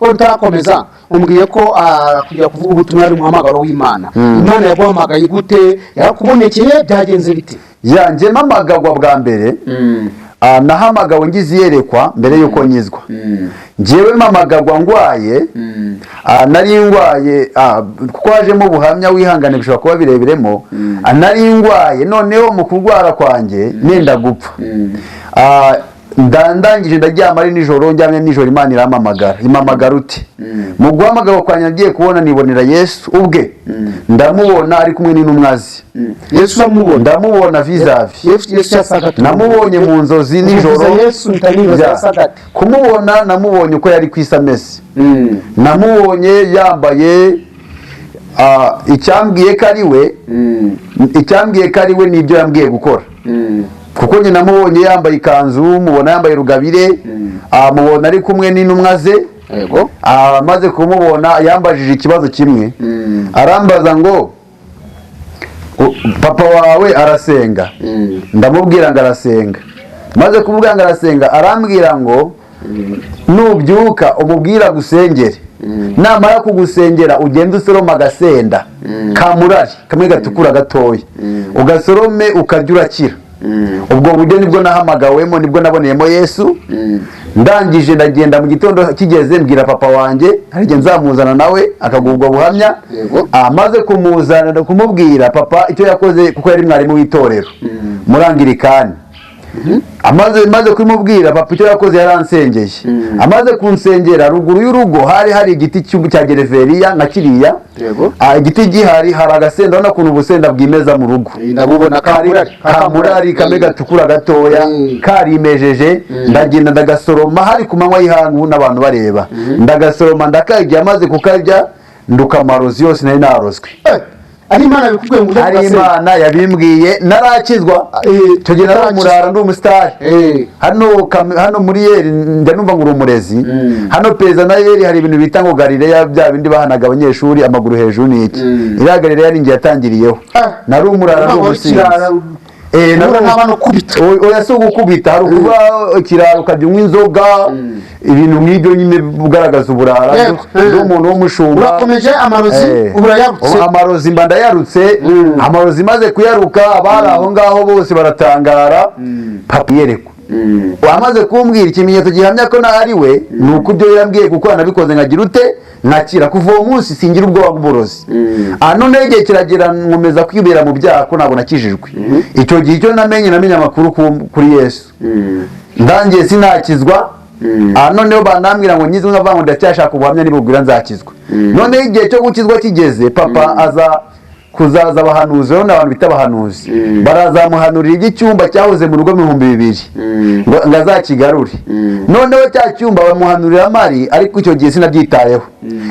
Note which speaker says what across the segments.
Speaker 1: Utakomeza umbwiye ko kujya kuvuga ubutumwa ari umuhamagaro w'Imana. Imana yaguhamagaye gute? Yarakubonekeye byagenze bite?
Speaker 2: Nje mpamagagwa bwa mbere nahamagawe ngize yerekwa mbere yuko nyizwa. Njewe mpamagagwa ngwaye nari ngwaye kuko hajemo ubuhamya wihangane bishobora kuba birebiremo nari ngwaye noneho mu kurwara kwanjye nenda gupfa. Ndangije ndaryama ari nijoro njyamye nijoro Imana irampamagara impamagara uti mu guhamagara kwanya ngiye kubona nibonera Yesu ubwe ndamubona ari kumwe n'intumwazi.
Speaker 1: Yesu amubona
Speaker 2: ndamubona vizavi
Speaker 1: Yesu yasagata
Speaker 2: namubonye mu nzozi nijoro.
Speaker 1: Yesu ntanibaza yasagata
Speaker 2: kumubona namubonye uko yari kwisamese. Namubonye yambaye icyambwiye kariwe nibyo yambwiye gukora. Kuko nyina namubonye yambaye ikanzu mubona yambaye rugabire mubona ari kumwe n'intumwa ze.
Speaker 1: Yego
Speaker 2: maze kumubona yambajije ikibazo kimwe arambaza ngo papa wawe arasenga. Ndamubwira ngo arasenga. Maze kumubwira ngo arasenga arambwira ngo nubyuka umubwira gusengere namara kugusengera ugenda usoroma agasenda kamurari kamwe gatukura gatoya ugasorome ukarya urakira. Ubwo buryo nibwo nahamagawemo nibwo naboneyemo Yesu. Ndangije ndagenda mu gitondo kigeze mbwira papa wanjye harije nzamuzana nawe akagubwa buhamya. Maze kumuzana kumubwira papa icyo yakoze kuko yari mwarimu w'itorero murangirikani. Amaze kumubwira papa icyo yakoze yaransengeye. Amaze kunsengera ruguru y'urugo hari igiti cya gereveriya na kiriya. Igiti gihari hari agasenda ubona kuntu ubusenda bwimeza mu rugo.
Speaker 1: Ndabubona
Speaker 2: kamurari kamwe gatukura gatoya karimejeje. Ndagenda ndagasoroma hari ku manywa y'ihangu n'abantu bareba. Ndagasoroma ndakarya amaze kukarya nduka amarozi yose nari narozwe.
Speaker 1: Ari Imana bikubwiye ngo
Speaker 2: ari Imana yabimbwiye narakizwa. Cyo gihe nari umurara ndi umusitari. Hano muri Yeri ndanumva ngo urumurezi. Hano peza na Yeri hari ibintu bita ngo Galileya bya bindi bahanaga abanyeshuri amaguru hejuru niki. Ira Galileya ningi yatangiriyeho. Nari umurara ndi umusinzi.
Speaker 1: Nabano kubita
Speaker 2: oya so gukubita hari kuba kiraro kabyumwe inzoga ibintu nk'ibyo nyine bugaragaza uburara n'umuntu w'umushumba.
Speaker 1: Urakomeje amarozi urayarutse
Speaker 2: amarozi mbanda yarutse. Amarozi maze kuyaruka abari aho ngaho bose baratangara papa yerekwa. Wamaze kumbwira ikimenyetso gihamya ko nari we nuko ibyo yambwiye kuko nabikoze nkagira ute nakira kuva uwo munsi singira ubwoba bw'uburozi. None igihe kiragera nkomeza kwibera mu byaha ko ntabwo nakijijwe. Icyo gihe icyo namenye amakuru kuri Yesu ndangiye sinakizwa. Noneho banambwira ngo nyizwe nkavuga ngo ndacyashaka ubuhamya nibubwira nzakizwa. None igihe cyo gukizwa kigeze papa aza kuzaza abahanuzi n'abantu bita abahanuzi barazamuhanurira igicyumba cyahoze mu rugo 2000 ngo azakigarure. Noneho cya cyumba bamuhanurira mari ariko icyo gihe sinabyitayeho.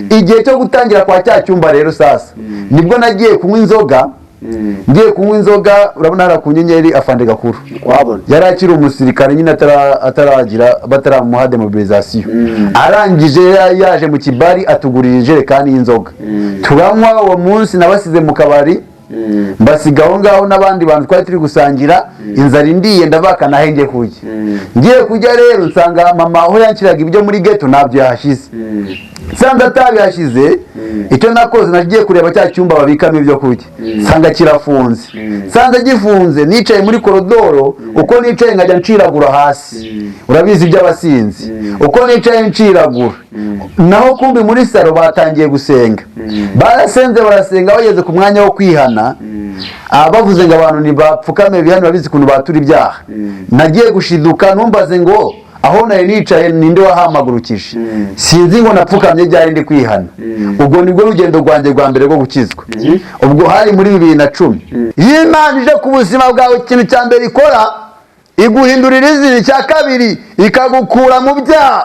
Speaker 2: Igihe cyo gutangira kwa cya cyumba rero sasa nibwo nagiye kunywa inzoga. Ngiye kunywa inzoga urabona hari ku nyenyeri afande gakuru yari akiri umusirikare nyine ataragira bataramuha demobilisation. Arangije yaje mu kibari atugurira ijerekani y'inzoga turanywa. Uwo munsi nabasize mu kabari mbasigaho ngaho n'abandi bantu twari turi gusangira inzara indiye ndavaka nahenge kujya. Ngiye kujya rero nsanga mama aho yankiraga ibyo muri ghetto nabyo yahashize. Nsanga atabi hashize icyo nakoze nagiye kureba cya cyumba babikamo ibyo kurya nsanga kirafunze. Nsanga gifunze nicaye muri korodoro uko nicaye nkajya nciragura hasi. Urabizi by'abasinzi uko nicaye nciragura. Naho kumbi muri saro batangiye gusenga. Barasenze barasenga bageze ku mwanya wo kwihana. Bavuze ngo abantu nibapfukame bihano babizi kuntu batura ibyaha. Nagiye gushiduka numbaze ngo aho nari nicaye ninde wahamagurukije. Sinzi ngo napfukamye byari ndi kwihana. Ubwo nibwo rugendo rwanjye rwa mbere rwo gukizwa. Ubwo hari muri 2010. Imana ije ku buzima bwawe ikintu cya mbere ikora iguhindurira izina cya kabiri ikagukura mu byaha.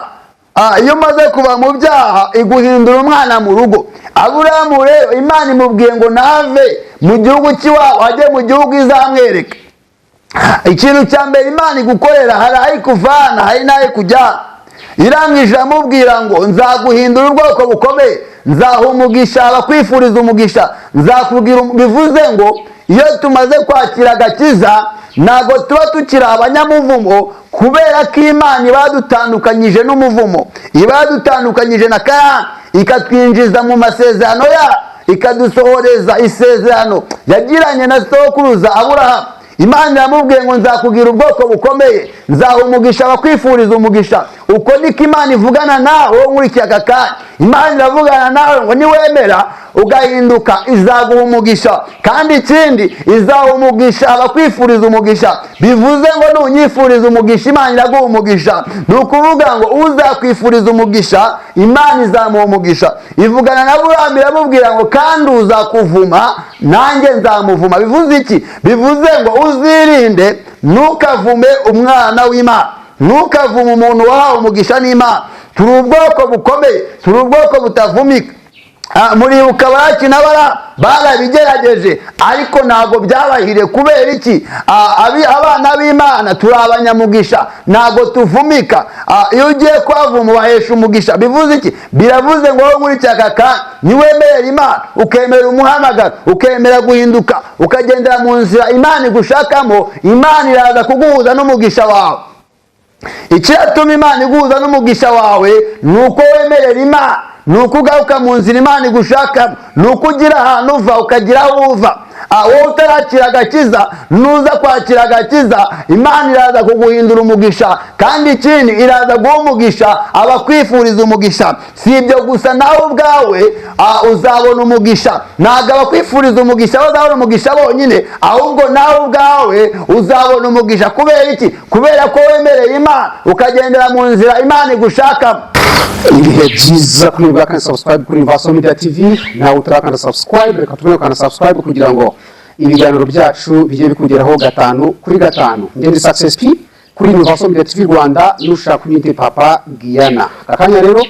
Speaker 2: Iyo maze kuba mu byaha iguhindura umwana mu rugo. Aburahamu rero Imana imubwiye ngo nave mu gihugu cy'iwabo ajye mu gihugu izamwereka. Ikintu cya mbere Imana igukorera hari aho kuvana hari n'aho kujyana. Irangije amubwira ngo nzaguhindura ubwoko bukomeye nzaha umugisha abakwifuriza umugisha nzakubwira bivuze ngo iyo tumaze kwakira agakiza ntabwo tuba tukiri abanyamuvumo kubera ko Imana ibadutandukanyije n'umuvumo, ibadutandukanyije na Kanani ikatwinjiza mu masezerano yayo, ikadusohoreza isezerano yagiranye na sokuruza Aburahamu. Imana yamubwiye ngo nzakugira ubwoko bukomeye, nzaha umugisha abakwifuriza umugisha. Uko niko Imana ivugana nawe wo muri iki aka kanya. Imana iravugana nawe ngo niwemera ugahinduka izaguha umugisha, kandi ikindi izaha umugisha abakwifuriza umugisha. Bivuze ngo nunyifuriza umugisha Imana iraguha umugisha. Ni ukuvuga ngo uzakwifuriza umugisha Imana izamuha umugisha. Ivugana na Aburahamu iramubwira ngo kandi uzakuvuma nanjye nzamuvuma. Bivuze iki? Bivuze ngo uzirinde ntukavume umwana w'Imana, ntukavume umuntu wahawe umugisha n'Imana. Turi ubwoko bukomeye, turi ubwoko butavumika. Muribuka Baraki na Balamu barabigerageje ariko ntabwo byabahire. Kubera iki? Abana b'Imana turi abanyamugisha, ntabwo tuvumika. Iyo ugiye kwavuma ubahesha umugisha. Bivuze iki? Biravuze ngo wowe muri aka kanya niwemerera Imana, ukemera umuhamagaro, ukemera guhinduka, ukagendera mu nzira Imana igushakamo, Imana iraza kuguhuza n'umugisha wawe. Icyatuma Imana iguhuza n'umugisha wawe ni uko wemerera Imana, ni uko ugaruka mu nzira Imana igushakamo, ni uko ugira ahantu uva ukagira aho uva. Wowe utarakira agakiza, nuza kwakira agakiza Imana iraza kuguhindura umugisha, kandi ikindi iraza guha umugisha abakwifuriza umugisha. Si ibyo gusa, nawe ubwawe uzabona umugisha. Ntabwo abakwifuriza umugisha bazabona umugisha bonyine, ahubwo nawe ubwawe uzabona umugisha. Kubera iki? Kubera ko wemereye Imana ukagendera mu nzira Imana igushakamo.
Speaker 1: Ibihe byiza kuri bakanda subscribe kuri Universal Media TV. Nawe utarakanda subscribe, reka tubone ukanda subscribe kugira ngo ibiganiro byacu bijye bikugeraho 5 kuri 5. Ngende Success P kuri Universal Media TV Rwanda, nushaka kunyite Papa Guyana. Akanya rero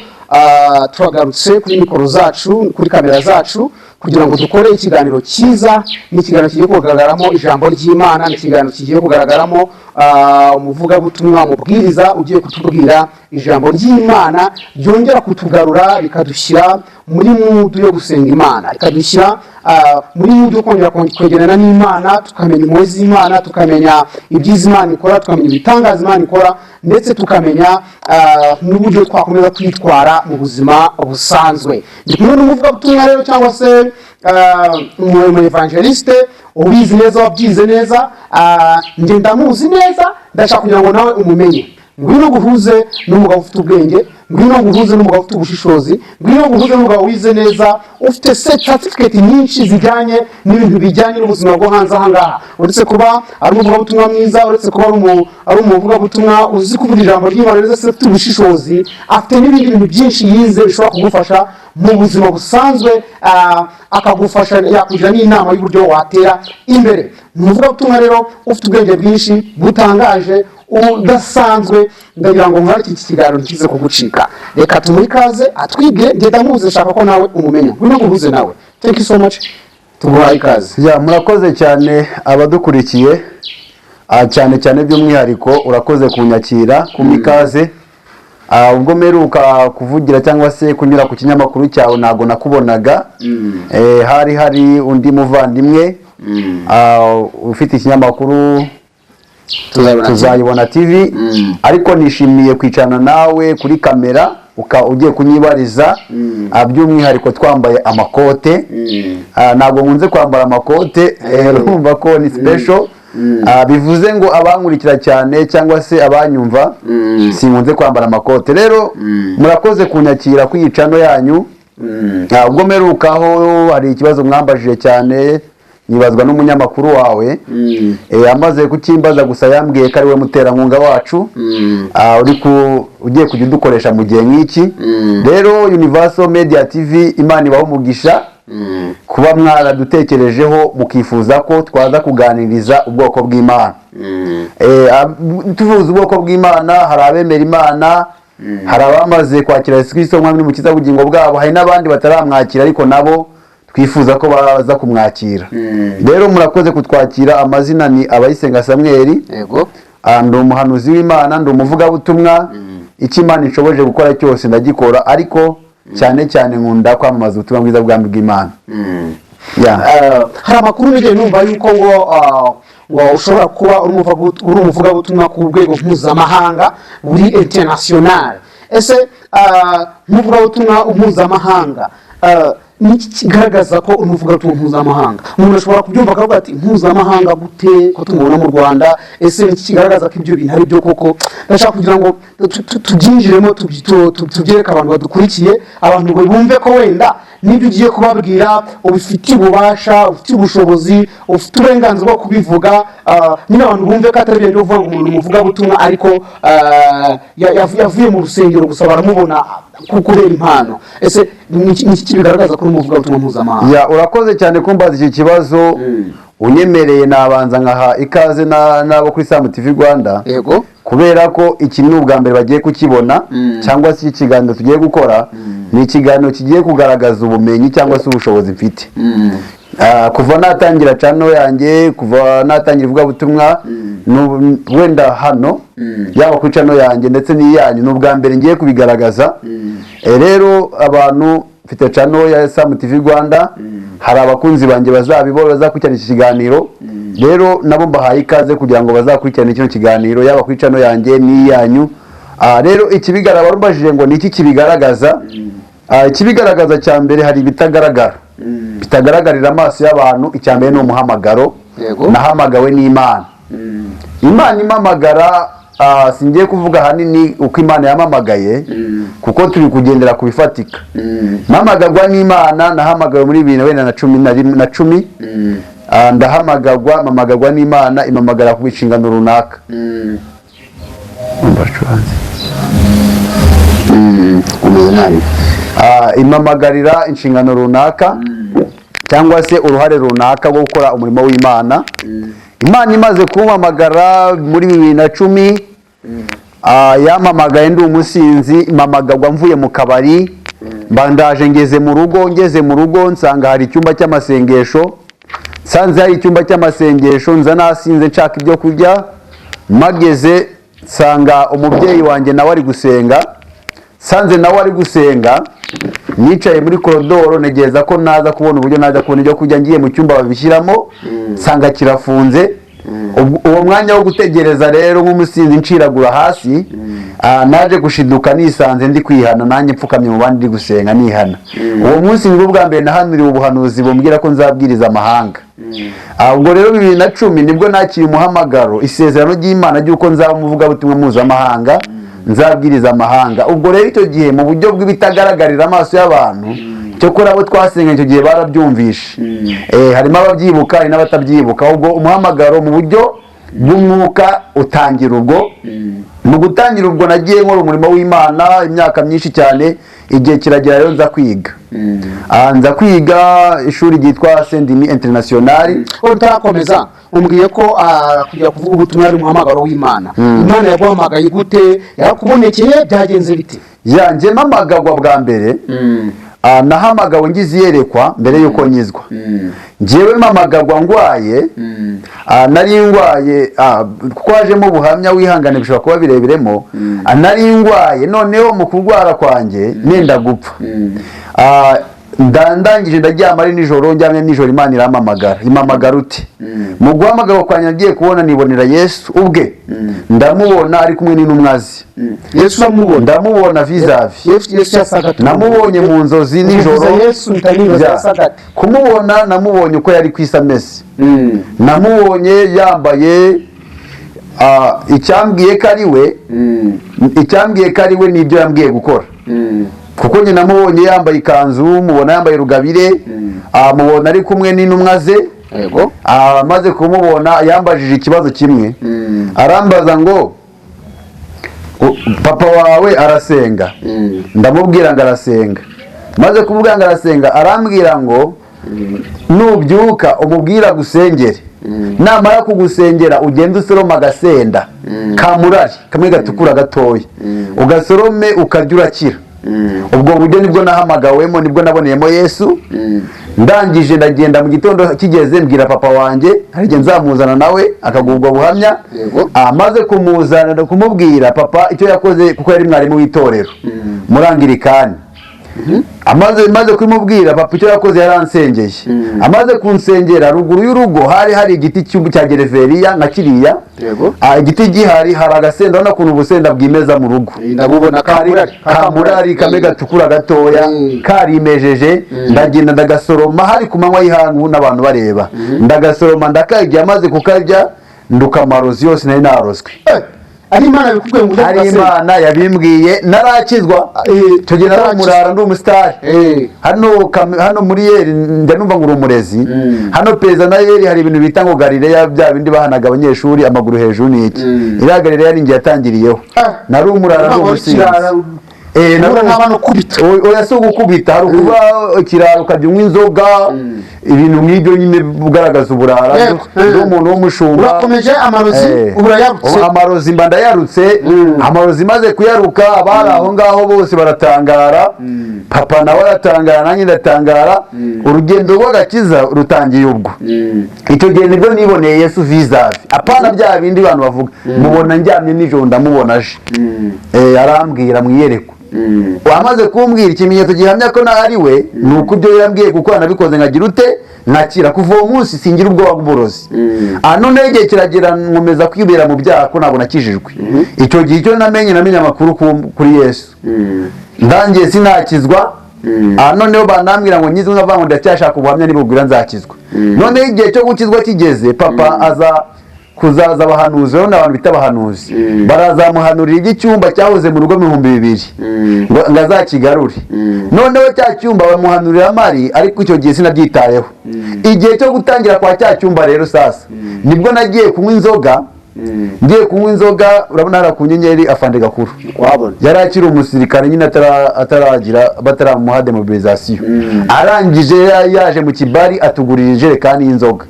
Speaker 1: turagarutse kuri mikoro zacu, kuri kamera zacu, kugira ngo dukore ikiganiro cyiza. Ni ikiganiro kigiye kugaragaramo ijambo ry'Imana, ni ikiganiro kigiye kugaragaramo umuvugabutumwa, umubwiriza ugiye kutubwira ijambo ry'Imana ryongera kutugarura rikadushyira muri mudu yo gusenga Imana, rikadushyira muri mudu yo kongera kwegerana n'Imana, tukamenya impuhwe z'Imana, tukamenya ibyiza Imana ikora, tukamenya ibitangaza Imana ikora, ndetse tukamenya n'uburyo twakomeza kwitwara mu buzima busanzwe. Ndi kumwe n'umuvugabutumwa rero, cyangwa se umu evangeliste ubizi neza, wabyize neza, njye ndamuzi neza, ndashaka kugira ngo nawe umumenye. Ngwino guhuze n'umugabo ufite ubwenge, ngwino guhuze n'umugabo ufite ubushishozi, ngwino guhuze n'umugabo wize neza, ufite certificate nyinshi zijyanye n'ibintu bijyanye n'ubuzima bwo hanze aha ngaha. Uretse kuba ari umuvugabutumwa mwiza, uretse kuba ari umuvugabutumwa uzi kuvuga ijambo ry'Imana neza, ufite ubushishozi, afite n'ibindi bintu byinshi yize bishobora kugufasha mu buzima busanzwe, akagufasha yakugira n'inama y'uburyo watera imbere. Umuvugabutumwa rero ufite ubwenge bwinshi butangaje, udasanzwe. Ndagira ngo nkore iki kiganiro kize kugucika. Reka tumuhe ikaze atwige, ngenda muze, shaka ko nawe umumenya. Ngwino guhuze nawe. Thank you so much. Tumuhe ikaze.
Speaker 2: Murakoze cyane abadukurikiye, cyane cyane by'umwihariko urakoze kunyakira, kumikaze. Ubwo meruka kuvugira cyangwa se kunyura ku kinyamakuru cyawe ntago nakubonaga. Hari undi muvandimwe ufite ikinyamakuru Tuzayibona TV, ariko nishimiye kwicana nawe kuri kamera ugiye kunyibariza, by'umwihariko twambaye amakote. Ntabwo nkunze kwambara amakote, urumva ko ni special. Bivuze ngo abankurikira cyane cyangwa se abanyumva sinkunze kwambara amakote. Rero murakoze kunyakira kwiyicano yanyu. Ubwo merukaho hari ikibazo mwambajije cyane, nibazwa n'umunyamakuru wawe, amaze kukimbaza gusa yambwiye ko ari we muterankunga wacu, ugiye kujya udukoresha mu gihe nk'iki. Rero Universal Media TV, Imana ibahe umugisha kuba mwaradutekerejeho mukifuza ko twaza kuganiriza ubwoko bw'Imana. Tuvuze ubwoko bw'Imana, hari abemera Imana, hari abamaze kwakira Yesu Kristo nk'umwami n'umukiza w'ubugingo bwabo, hari n'abandi bataramwakira ariko nabo twifuza ko baza kumwakira. Rero murakoze kutwakira. Amazina ni Abayisenga Samuel.
Speaker 1: Yego.
Speaker 2: Ndi umuhanuzi w'Imana, ndi umuvugabutumwa. Icyo Imana inshoboje gukora cyose ndagikora, ariko cyane cyane nkunda kwamamaza ubutumwa bwiza bw'Imana.
Speaker 1: Hari amakuru nigeze numva yuko ngo ngo ushobora kuba uri umuvugabutumwa ku rwego mpuzamahanga buri international. Ese umuvugabutumwa mpuzamahanga niki kigaragaza ko umuvugabutumwa mpuzamahanga? Umuntu ashobora kubyumva akavuga ati mpuzamahanga gute ko tumubona mu Rwanda? Ese niki kigaragaza ko ibyo bintu ari byo koko? Ndashaka kugira ngo tubyinjiremo tubyereke abantu badukurikiye, abantu bumve ko wenda n'ibyo ugiye kubabwira ubifitiye ububasha, ufite ubushobozi, ufite uburenganzira bwo kubivuga. Nyine abantu bumve ko atari byo uvuga ngo umuntu umuvugabutumwa ariko yavuye mu rusengero gusa baramubona kubera impano. Ese niki bigaragaza ko umuvugabutumwa mpuzamahanga?
Speaker 2: Urakoze cyane kumbaza iki kibazo. Unyemereye nabanza nkaha ikaze nabo kuri Sam TV Rwanda.
Speaker 1: Yego.
Speaker 2: Kubera ko iki ni ubwa mbere bagiye kukibona cyangwa se ikiganiro tugiye gukora ni ikiganiro kigiye kugaragaza ubumenyi cyangwa se ubushobozi mfite. Kuva natangira channel yanjye, kuva natangira ivugabutumwa wenda hano yaba kuri channel yanjye ndetse n'iyanyu ni ubwa mbere ngiye kubigaragaza. Rero abantu mfite channel ya Sam TV Rwanda, hari abakunzi banjye bazabibona bazakurikirana iki kiganiro. Rero nabo mbahaye ikaze kugira ngo bazakurikirane kino kiganiro yaba kuri channel yanjye n'iyanyu. Rero ikibigaragara barumbajije ngo niki kibigaragaza? Ikibigaragaza cya mbere hari bitagaragara, bitagaragarira amaso y'abantu. Icya mbere ni umuhamagaro. Nahamagawe n'Imana. Imana impamagara, singiye kuvuga hanini uko Imana yamamagaye kuko turi kugendera ku bifatika. Mpamagarwa n'Imana, nahamagawe muri 2010. Mpamagarwa n'Imana impamagara ku inshingano runaka. Impamagarira inshingano runaka cyangwa se uruhare runaka rwo gukora umurimo w'Imana. Imana imaze kumpamagara muri 2010, yampamagaye ndi umusinzi, impamagarwa mvuye mu kabari, mbandaje ngeze mu rugo nsanga hari icyumba cy'amasengesho. Sanze hari icyumba cy'amasengesho, nza nasinze nshaka ibyo kurya, mageze nsanga umubyeyi wanjye nawe ari gusenga. Sanze nawe ari gusenga, nicaye muri koridoro negeza ko naza kubona uburyo naza kubona ibyo kurya, ngiye mu cyumba babishyiramo nsanga kirafunze. Uwo mwanya wo gutegereza rero nk'umusinzi nciragura hasi, naje gushiduka nisanze ndi kwihana, nanjye mfukamye mu bandi ndi gusenga nihana. Uwo munsi nibwo bwa mbere nahanuriwe ubuhanuzi bumbwira ko nzabwiriza amahanga. Ubwo rero 2010 nibwo nakiriye umuhamagaro, isezerano ry'Imana ry'uko nzaba umuvugabutumwa mpuzamahanga, nzabwiriza amahanga. Ubwo rero icyo gihe mu buryo bw'ibitagaragarira amaso y'abantu, cyo kora abo twasenga icyo gihe barabyumvishe. Harimo ababyibuka hari n'abatabyibuka. Ubwo umuhamagaro mu buryo bw'umwuka utangira ubwo. Mu gutangira ubwo nagiye nkora umurimo w'Imana imyaka myinshi cyane, igihe kiragera rero nza kwiga. Nza kwiga ishuri ryitwa Saint-Denis International.
Speaker 1: Utakomeza umbwiye ko kugira kuvuga ubutumwa ari umuhamagaro w'Imana. Imana yaguhamagaye gute? Yarakubonekeye byagenze bite?
Speaker 2: Nje mpamagarwa bwa mbere, nahamagawe ngize iyerekwa mbere yuko nyizwa. Njewe mpamagarwa ngwaye, nari ngwaye, kuko hajemo ubuhamya wihangane bishobora kuba birebiremo. Nari ngwaye, noneho mu kurwara kwanjye nenda gupfa. Ndangije ndaryama ari nijoro, njyamye nijoro Imana irampamagara. Impamagara uti? Mu guhamagara kwanjye nagiye kubona nibonera Yesu ubwe. Ndamubona ari kumwe n'intumwa ze.
Speaker 1: Yesu amubona?
Speaker 2: Ndamubona vis-a-vis.
Speaker 1: Yesu yasagata.
Speaker 2: Namubonye mu nzozi nijoro.
Speaker 1: Yesu ntanibaza yasagata.
Speaker 2: Kumubona namubonye uko yari kwisamese. Namubonye yambaye icyambwiye kari we nibyo yambwiye gukora. Kuko nyine namubonye yambaye ikanzu, mubona yambaye rugabire, mubona ari kumwe n'intumwa ze.
Speaker 1: Yego.
Speaker 2: Maze kumubona yambajije ikibazo kimwe. Arambaza ngo papa wawe arasenga? Ndamubwira ngo arasenga. Maze kumubwira ngo arasenga, arambwira ngo nubyuka umubwira gusengere. Namara kugusengera ugenda usoroma agasenda kamurari kamwe gatukura gatoya, ugasorome ukarya urakira. Ubwo buryo nibwo nahamagawemo, nibwo naboneyemo Yesu. Ndangije ndagenda mu gitondo kigeze mbwira papa wanjye harije nzamuzana nawe akagubwa buhamya. Amaze kumuzana kumubwira papa icyo yakoze, kuko yari mwarimu w'itorero muri Anglikani. amaze kumubwira papa icyo yakoze yaransengeye amaze kunsengera ruguru y'urugo hari igiti cya gereveriya na kiriya igiti gihari hari agasenda ubona ukuntu ubusenda bwimeza mu rugo
Speaker 1: ndabubona
Speaker 2: kamurari kamwe gatukura gatoya karimejeje ndagenda ndagasoroma hari ku manywa y'ihangu n'abantu bareba ndagasoroma ndakarya amaze kukarya nduka amarozi yose nari narozwe
Speaker 1: ari Imana bikubwiye ngo
Speaker 2: ari Imana yabimbwiye narakizwa tugenda n'umurara ndi umusitari hano muri Yeri ndanumva ngo urumurezi hano peza na Yeri hari ibintu bita ngo Galileya bya bindi bahanaga abanyeshuri amaguru hejuru niki ira Galileya ari ngiye yatangiriyeho nari umurara ndi umusinzi oya si ugukubita hari ukuba ikiraro ukajya unywa inzoga ibintu nk'ibyo nyine bugaragaza uburara n'umuntu w'umushumba
Speaker 1: urakomeje amarozi urayarutse
Speaker 2: amarozi mba ndayarutse amarozi maze kuyaruka abari aho ngaho bose baratangara papa nawe aratangara nanjye ndatangara urugendo rw'agakiza rutangiye ubwo icyo gihe nibwo niboneye Yesu vizavi apana bya bindi abantu bavuga mubona njyamye nijoro ndamubona aje arambwira mwiyerekwa wamaze kumbwira ikimenyetso gihamya ko ari we nuko ibyo yambwiye kuko nabikoze nkagira ute nakira kuva uwo munsi singira ubwoba bw'uburozi none igihe kiragera nkomeza kwibera mu byaha ko ntabwo nakijijwe icyo gihe icyo namenye amakuru kuri Yesu ndangiye sinakizwa noneho banambwira ngo nyizwe nkavuga ngo ndacyashaka ubuhamya nibubwira nzakizwa noneho igihe cyo gukizwa kigeze papa aza kuzaza abahanuzi rero n'abantu bita abahanuzi barazamuhanurira igicyumba cyahoze mu rugo 2000 ngo azakigarure noneho cya cyumba bamuhanurira mari ariko icyo gihe sinabyitayeho igihe cyo gutangira kwa cya cyumba rero sasa nibwo nagiye kunywa inzoga ngiye kunywa inzoga urabona hari ku nyenyeri afande gakuru yari akiri umusirikare nyine ataragira bataramuha demobilisation arangije yaje mu kibari atugurira ijerekani y'inzoga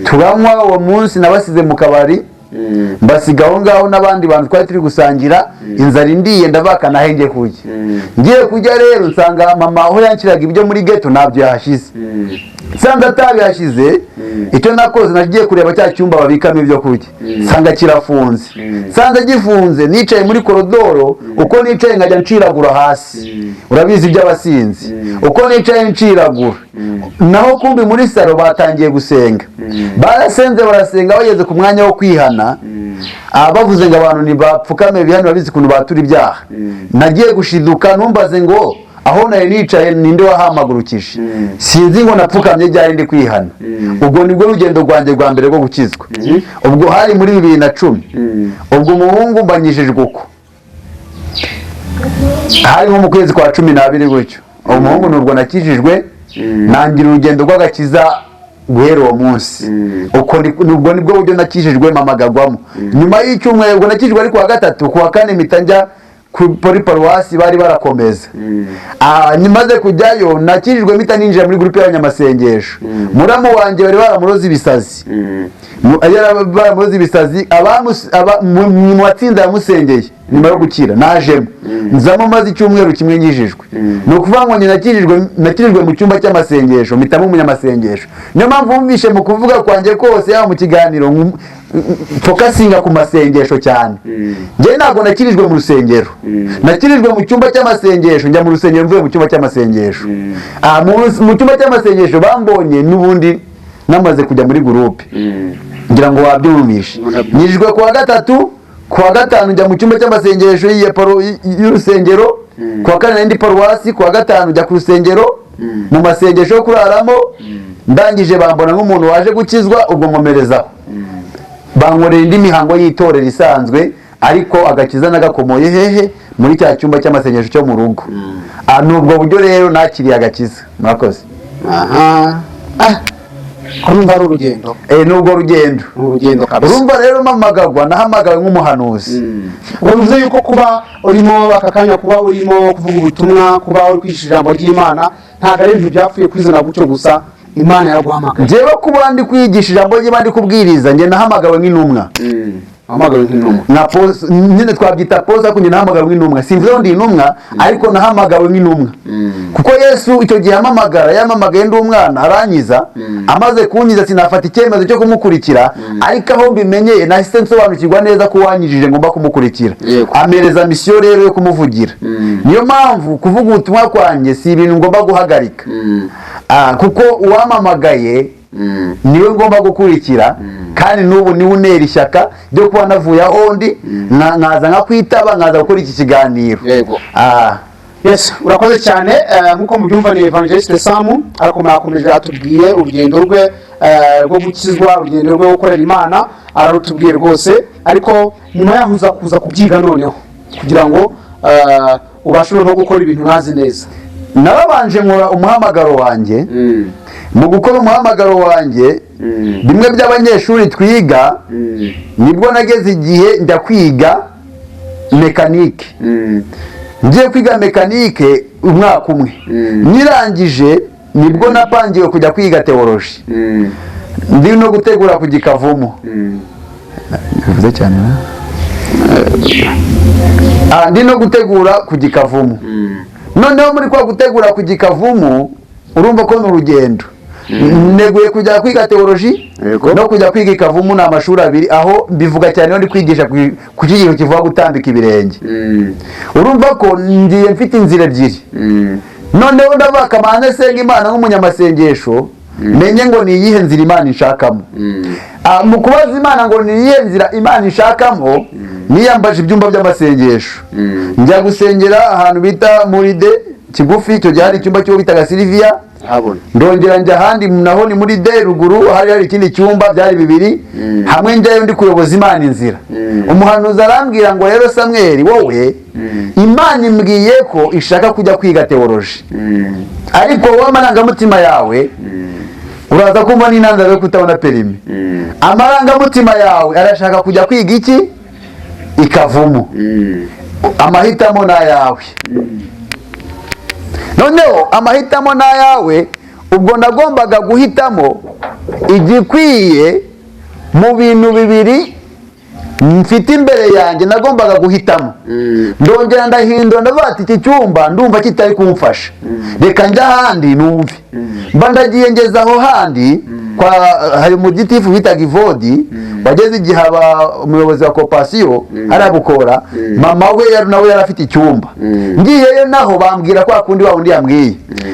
Speaker 2: turanywa uwo munsi nabasize mu kabari mbasiga aho ngaho n'abandi bantu twari turi gusangira inzara indiye ndavaka nahenge kujya ngiye kujya rero nsanga mama aho yankiraga ibyo muri ghetto nabyo yahashize nsanze atabihashize icyo nakoze nagiye kureba cya cyumba babikamo ibyo kurya nsanga kirafunze nsanze gifunze nicaye muri korodoro uko nicaye nkajya nciragura hasi urabizi iby'abasinzi uko nicaye nciragura naho kumbi muri salo batangiye gusenga barasenze barasenga bageze ku mwanya wo kwihana bavuze ngo abantu ntibapfukame bihano babizi ukuntu batura ibyaha nagiye gushiduka numbaze ngo aho nari nicaye ninde wahamagurukije sinzi ngo napfukamye byari ndi kwihana ubwo nibwo rugendo rwanjye rwa mbere rwo gukizwa ubwo hari muri 2010 ubwo umuhungu mbanyishijwe uko hari nko mu kwezi kwa 12 gutyo umuhungu nurwo nakijijwe nangira urugendo rw'agakiza guhera uwo munsi ubwo nibwo buryo nakijijwe mamagagwamo nyuma y'icyumweru ubwo nakijijwe ari kuwa gatatu kuwa kane mpita njya kuri paruwasi bari barakomeza nimaze kujyayo nakijijwe mpita ninjira muri groupe y'abanyamasengesho muramu wanjye bari baramuroza ibisazi baramuroza ibisazi mu matsinda yamusengeye nyuma yo gukira najemo nzamo maze icyumweru kimwe njijijwe ni ukuvuga ngo nakijijwe mu cyumba cy'amasengesho mpitamo umunyamasengesho niyo mpamvu wumvishe mu kuvuga kwanjye kose yaba mu kiganiro fokasinga ku masengesho cyane njye ntabwo nakirijwe mu rusengero nakirijwe mu cyumba cy'amasengesho njya mu rusengero mvuye mu cyumba cy'amasengesho mu cyumba cy'amasengesho bambonye n'ubundi namaze kujya muri groupe ngira ngo wabyumishe nyirijwe kuwa gatatu kuwa gatanu njya mu cyumba cy'amasengesho y'urusengero kuwa kane n'indi paruwasi kuwa gatanu njya ku rusengero mu masengesho yo kuraramo ndangije bambona nk'umuntu waje gukizwa ubwo nkomerezaho bankorera indi mihango y'itorero isanzwe ariko agakiza nagakomoye hehe muri cya cyumba cy'amasengesho cyo mu rugo nubwo buryo rero nakiriye agakiza murakoze
Speaker 1: ko numva ari urugendo
Speaker 2: nubwo rugendo
Speaker 1: kabisa
Speaker 2: urumva rero mamagagwa nahamagawe nk'umuhanuzi
Speaker 1: uvuze yuko kuba urimo akakanya kuba urimo kuvuga ubutumwa kuba uri kwigisha ijambo ry'Imana ntabwo ari ibintu byapfuye kwizana gutyo gusa Imana yaraguhamagaye
Speaker 2: njyewe kuba ndi kwigisha ijambo ry'Imana ndi kubwiriza njye nahamagawe nk'intumwa
Speaker 1: Wahamagawe nk'intumwa.
Speaker 2: Nyine twabyita posa kuko nahamagawe nk'intumwa. Simvuze ngo ndi intumwa ariko nahamagawe nk'intumwa. Kuko Yesu icyo gihe yamamagaye ndi umwana aranyiza, amaze kunyiza sinafata icyemezo cyo kumukurikira, ariko aho mbimenyeye nahise nsobanukirwa neza ko wanyijije ngomba kumukurikira. Amereza misiyo rero yo kumuvugira. Niyo mpamvu kuvuga ubutumwa kwanjye si ibintu ngomba guhagarika. Kuko uwamamagaye niwe ngomba gukurikira, kandi n'ubu niwe unera ishyaka ryo kuba navuye aho ndi nkaza nkakwitaba nkaza gukora iki kiganiro.
Speaker 1: Yego. Yes, urakoze cyane. Nkuko mubyumva ni Evangeliste Sam arakomeje atubwiye urugendo rwe rwo gukizwa, urugendo rwe gukorera Imana, ararutubwiye rwose, ariko nyuma yahuza kuza kubyiga noneho kugira ngo ubashe no gukora ibintu nkazi neza.
Speaker 2: Narabanje nkora umuhamagaro wanjye. Mu gukora umuhamagaro wanjye bimwe by'abanyeshuri twiga, nibwo nageze igihe njya kwiga mekanike. Ngiye kwiga mekanike umwaka umwe, nirangije nibwo napangiwe kujya kwiga teoloji. Ndi no gutegura ku Gikavumu. Bivuze cyane na ndi no gutegura ku Gikavumu. Noneho muri kwa gutegura ku Gikavumu urumva ko ni urugendo. Neguye kujya kwiga teoloji no kujya kwiga Ikavumu na amashuri abiri, aho bivuga cyane ndi kwigisha ku kigero kivuga gutambika ibirenge. Urumva ko ngiye mfite inzira ebyiri. Noneho ndabaka mane senga Imana nk'umunyamasengesho, menye ngo ni iyihe nzira Imana inshakamo. Mu kubaza Imana ngo ni iyihe nzira Imana inshakamo, niyambaje ibyumba by'amasengesho. Njya gusengera ahantu bita muri de kigufi, icyo gihe hari icyumba cyo bitaga Silvia. Ndongera njya ahandi naho ni muri de ruguru, hari ikindi cyumba, byari bibiri. Hamwe njyayo ndi kuyoboza Imana inzira. Umuhanuzi arambwira ngo rero Samuel, wowe Imana imbwiye ko ishaka kujya kwiga teoloji, ariko wowe amarangamutima yawe uraza kumva n'intandaro yo kutabona perimi. Amarangamutima yawe arashaka kujya kwiga iki? Ikavumu. Amahitamo na yawe. Noneho amahitamo na yawe, ubwo nagombaga guhitamo igikwiye mu bintu bibiri mfite imbere yanjye, nagombaga guhitamo. Ndongera ndahindura ndavuga ati iki cyumba ndumva kitari kumfasha, reka njya ahandi numve. Mba ndagiye ngeze aho handi kwa hari umugitifu bitaga Ivodi, wageze igihe umuyobozi wa kopasiyo arabukora, mama we nawe yari afite icyumba. Ngiyeyo naho bambwira kwa kundi wa undi yambwiye.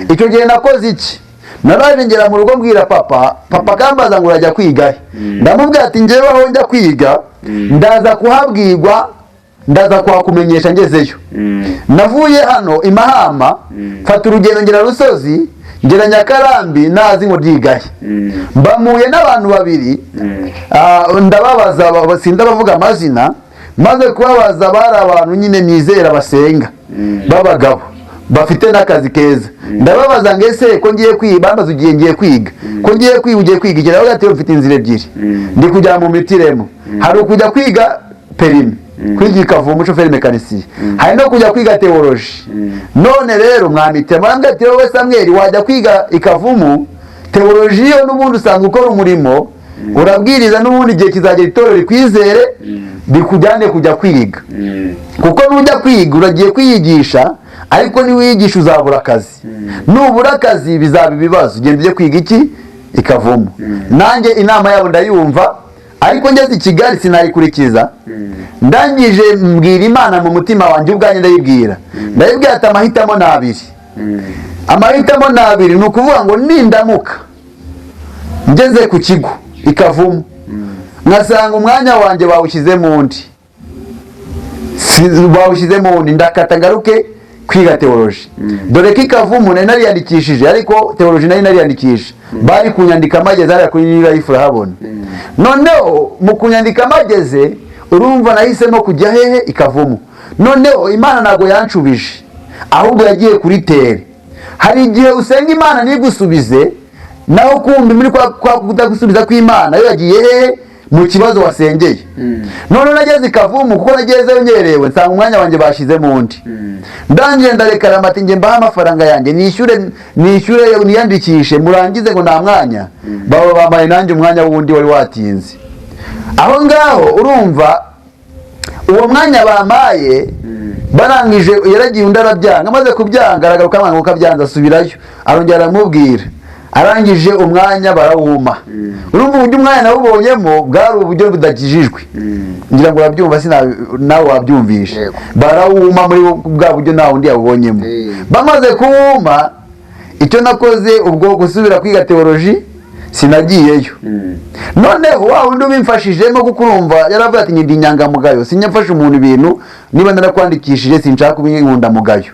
Speaker 2: Icyo gihe nakoze iki? Naraje ngera mu rugo mbwira papa kambaza ngo urajya kwiga. Ndamubwira ati ngewe aho njya kwiga ndaza kuhabwirwa, ndaza kuhakumenyesha ngezeyo. Navuye hano i Mahama, mfata urugendo ngera Rusozi, ngera Nyakarambi, nazi ngo ryigahe. Mbamuye n'abantu babiri, ndababaza sindabavuga amazina, maze kubabaza bari abantu nyine nizera basenga babagabo bafite n'akazi keza. Ndababaza ngo ese ko ngiye kwiga, bambaza ngiye kwiga, ko ngiye kwiga ugiye kwiga igera aho gateye mfite inzira ebyiri. Ndi kujya mu mitiremo, hari ukujya kwiga perimi, kwiga Ikavumu shoferi mekanisiye, hari no kujya kwiga teoloji. None rero mwamite mwambwe ati wowe Samuel wajya kwiga Ikavumu, teoloji yo n'ubundi usanzwe ukora umurimo, urabwiriza n'ubundi igihe kizagera itorero rikwizere bikujyane kujya kwiga. Kuko nujya kwiga uragiye kwiyigisha, ariko niwiyigisha uzabura akazi. Nubura akazi bizaba ibibazo. Ugenda ujye kwiga iki? Ikavumu. Nanjye inama yabo ndayumva, ariko ngeze i Kigali sinarikurikiza. Ndangije mbwira Imana mu mutima wanjye ubwanjye ndayibwira. Ndayibwira ati amahitamo ni abiri. Amahitamo ni abiri, ni ukuvuga ngo nindamuka ngeze ku kigo Ikavumu nkasanga umwanya wanjye bawushyize mu undi, ndakata ngaruke kwiga teoloji. Dore ko Ikavumu nari nariyandikishije, ariko teoloji nari nariyandikisha, bari kunyandika amageze hariya kuri Life urahabona. Noneho mu kunyandika amageze urumva nahisemo kujya hehe? Ikavumu. Noneho Imana ntago yanshubije, ahubwo yagiye kuri tere. Hari igihe usenga Imana ntigusubize, naho kumbi muri kwa kudagusubiza kw'Imana yo yagiye hehe? Mu kibazo wasengeye. None nageze Ikavumu kuko nagezeyo nyerewe, nsanga umwanya wanjye bashize mu undi. Ndangije ndarekara amati nge mbaha amafaranga yanjye nishyure niyandikishe, murangize ngo nta mwanya. Baba bamaye nanjye umwanya wundi wari watinze. aho ngaho urumva uwo mwanya bamaye barangije yaragiye undi arabyanga, amaze kubyanga aragaruka amwanga ko abyanze asubirayo, arongera aramubwira, arangije umwanya barawuma. Urumva uburyo umwanya nawubonyemo bwari uburyo budakijijwe, ngira ngo urabyumva, nawe wabyumvishe. Barawuma muri bwa buryo nta wundi yawubonyemo. Bamaze kuwuma, icyo nakoze ubwo gusubira kwiga teoloji sinagiyeyo. Noneho wa wundi ubimfashijemo, kuko urumva yaravuye ati ndi inyangamugayo, sinyafasha umuntu ibintu niba narakwandikishije sinshaka kuba inkundamugayo,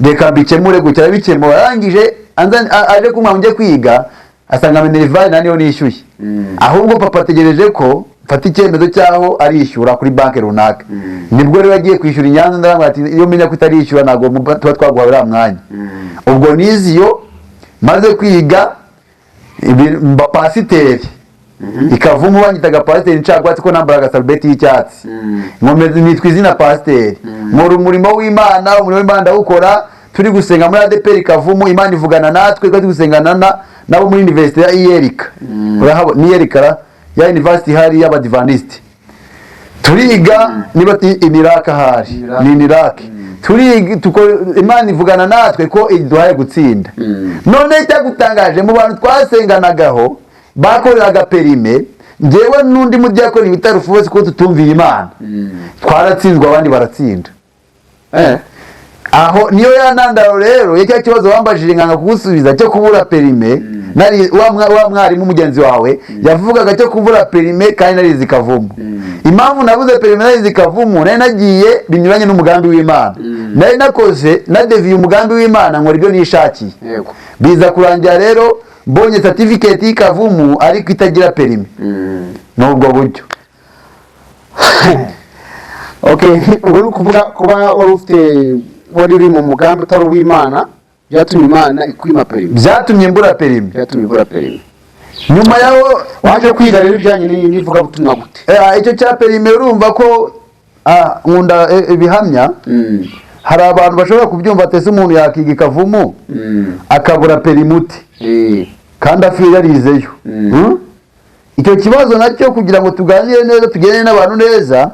Speaker 2: reka mbikemure gutya. Bikemura arangije aje kumwa njye kwiga, asanga minerivare naniyo nishyuye. Ahubwo papa ategereje ko mfata icyemezo cyaho arishyura kuri banki runaka. Nibwo rero yagiye kwishyura i Nyanza, ndavuga ati iyo menya ko utarishyura ntabwo tuba twaguha uriya mwanya. Ubwo niziyo maze kwiga mba pasiteri, Ikavumu banyitaga pasiteri ncagwatsi ko nambaraga salubeti y'icyatsi, nkomeza nitwa izina pasiteri. Nkora umurimo w'Imana, umurimo w'Imana ndawukora, turi gusenga muri ADPR Ikavumu, Imana ivugana natwe, turi gusengana nabo muri university ya Iyerika. Urahabona Iyerika ya university hari y'Abadventiste. Turiga niba iniraka hari, ni iniraka. Turiga Imana ivugana natwe ko iduhaye gutsinda. None cyagutangaje mu bantu twasenganagaho bakoreraga perime, njyewe n'undi mudiyakoni bita Rufose ko tutumviye Imana, twaratsinzwe abandi baratsinda. Aho niyo yanandaro rero y'icyo kibazo wambajije nkanga kugusubiza cyo kubura perime. Nari wa mwarimu mugenzi wawe yavugaga cyo kubura perime kandi nari zikavumu. Impamvu nabuze perime nari zikavumu, nari nagiye binyuranye n'umugambi w'Imana. Nari nakoze nadeviye umugambi w'Imana nkora ibyo nishakiye. Biza kurangira rero mbonye certificate y'Ikavumu ariko itagira perime. Nubwo buryo.
Speaker 1: Okay, ubwo kuvuga kuba wari ufite wari uri mu mugambi utari uw'Imana byatumye Imana ikwima perime.
Speaker 2: Byatumye mbura perime. Nyuma yaho
Speaker 1: waje kwiga rero ibijyanye n'ivuga butumwa gute?
Speaker 2: Icyo cya perime urumva ko nkunda ibihamya. Hari abantu bashobora kubyumva atese umuntu yakiga Ikavumu akabura perime uti kandi afi yarizeyo. Icyo kibazo nacyo kugira ngo tuganire neza, tugene n'abantu neza,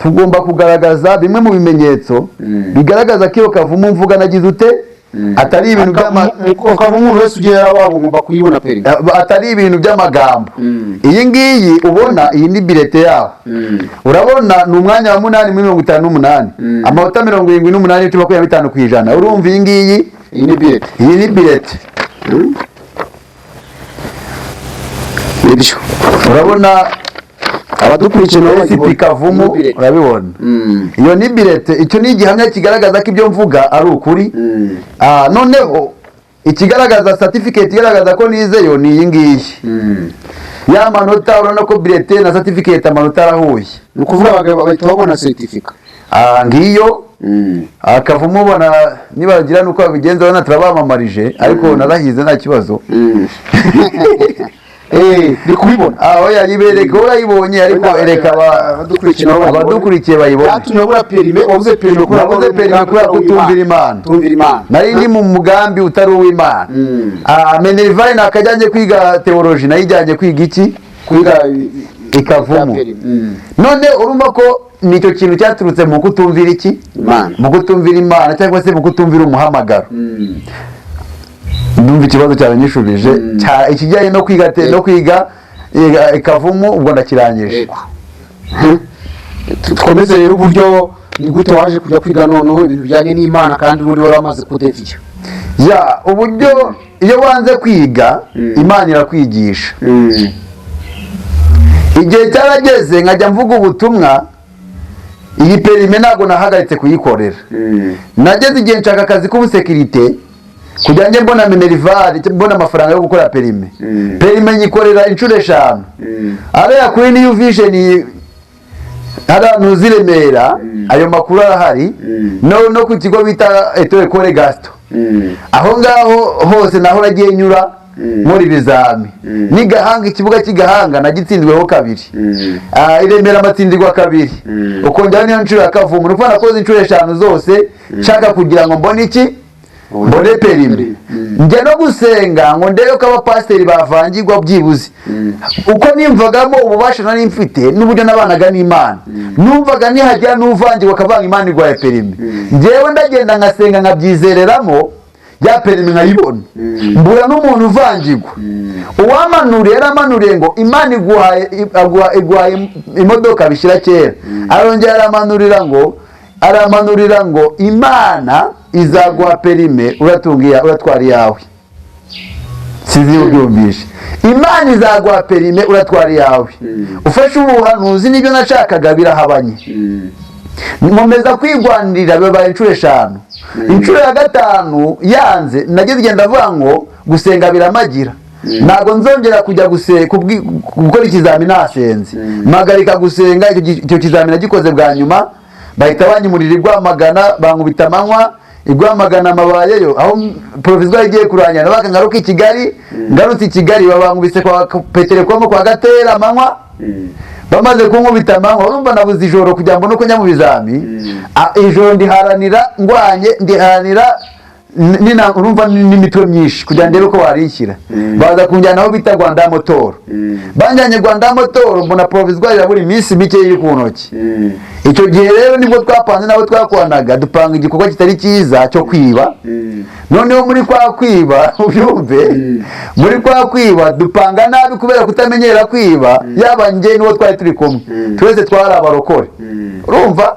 Speaker 2: tugomba kugaragaza bimwe mu bimenyetso bigaragaza ko iyo Kavumu mvuga nagize ute atari ibintu
Speaker 1: Kavumu wese ugera wagomba kuyibona perime,
Speaker 2: atari ibintu by'amagambo. Iyi ngiyi ubona, iyi ni bilete yaho. Urabona ni umwanya wa 8 muri 58, amanota 78 25%. Urumva iyi ngiyi,
Speaker 1: iyi ni bilete,
Speaker 2: iyi ni bilete.
Speaker 1: Nibyo urabona abadukurikiye no
Speaker 2: Ikavumu urabibona. Iyo ni bilete, icyo ni igihamya kigaragaza ko ibyo mvuga ari ukuri. Noneho ikigaragaza certificate igaragaza ko nizeyo ni iyi ngiyi. Ya manota urabona ko bilete na certificate amanota arahuye.
Speaker 1: Ni ukuvuga bahita babona certificate.
Speaker 2: Ngiyo Akavumu ubona nibagira nuko babigenza, urabona turabamamarije ariko narahize nta kibazo.
Speaker 1: Ni kubibona.
Speaker 2: Yayibereka urayibonye ariko ereka abadukurikiye bayibona.
Speaker 1: Yatumye ubura perime, wabuze perime
Speaker 2: kubera kutumvira Imana. Nari ndi mu mugambi utari uw'Imana. Minerivare nakajyanye kwiga teoloji, nayijyanye kwiga iki?
Speaker 1: Kwiga
Speaker 2: Ikavumu. None urumva ko nicyo kintu cyaturutse mu kutumvira iki?
Speaker 1: Imana.
Speaker 2: Mu kutumvira Imana cyangwa se mu kutumvira umuhamagaro. Ndumva ikibazo cyawe nyishubije. Ikijyanye no kwiga Ikavumu ubwo ndakirangije.
Speaker 1: Tukomeze rero uburyo ni gute waje kujya kwiga noneho ibintu bijyanye n'Imana kandi uri waramaze kudeviya.
Speaker 2: Uburyo iyo wanze kwiga Imana irakwigisha. Igihe cyarageze nkajya mvuga ubutumwa, iyi perime ntabwo nahagaritse kuyikorera. Nageze igihe nshaka akazi k'ubusekirite kugira ngo mbona minerivare, mbona amafaranga yo gukora perime. Perime nyikorera inshuro 5. Ariya kuri New Vision ahantu ziremera, ayo makuru arahari. No ku kigo bita Etoile Gasto. Aho ngaho hose naho nagiye nyura muri bizami. Ni Gahanga, ikibuga cy'Igahanga nagitsinzweho 2. Iremera amatsindirwa 2. Ukongera niyo nshuro ya Kavumu. Urumva nakoze inshuro 5 zose nshaka kugira ngo mbone iki? mbone perime njya no gusenga ngo ndebe ko abapasiteri bavangirwa byibuze uko nimvagamo ububasha nari mfite n'uburyo nabanaga n'Imana numvaga nihajya n'uvangirwa akavanga Imana igwaye perime njyewe ndagenda ngasenga nkabyizereramo ya perime nkayibona mbura n'umuntu uvangirwa uwamanuriye yaramanuriye ngo Imana igwaye imodoka bishyira kera arongera aramanurira ngo Imana izaguha perime uratwara iyawe sizi ubyumvishe Imana izaguha perime uratwara iyawe ufashe ubuhanuzi n'ibyo nashakaga birahabanye nkomeza kwigwanirira bibaye inshuro 5 inshuro ya 5 yanze nageze igenda avuga ngo gusenga biramagira ntago nzongera kujya gukora ikizamini nasenze magarika gusenga icyo kizamini gikoze bwa nyuma bahita banyimurira Rwamagana bankubita amanywa Rwamagana mabayeyo aho provisoire igiye kurangana bakangaruka i Kigali ngarutse i Kigali babankubise kwa Peterekomo kwa Gatera amanywa bamaze kunkubita amanywa urumva nabuze ijoro kugira ngo nuko njya mu bizami ijoro ndiharanira nina urumva n'imitwe myinshi kugira ndebe ko warishyira baza kunjyana aho bita Rwanda Motoro banjyanye Rwanda Motoro mbona provisoire ya buri minsi mike iri ku ntoki icyo gihe rero nibwo twapanze nabo twakwanaga dupanga igikorwa kitari cyiza cyo kwiba noneho muri kwa kwiba ubyumve muri kwa kwiba dupanga nabi kubera kutamenyera kwiba yaba nge n'uwo twari turi kumwe twese twari abarokore urumva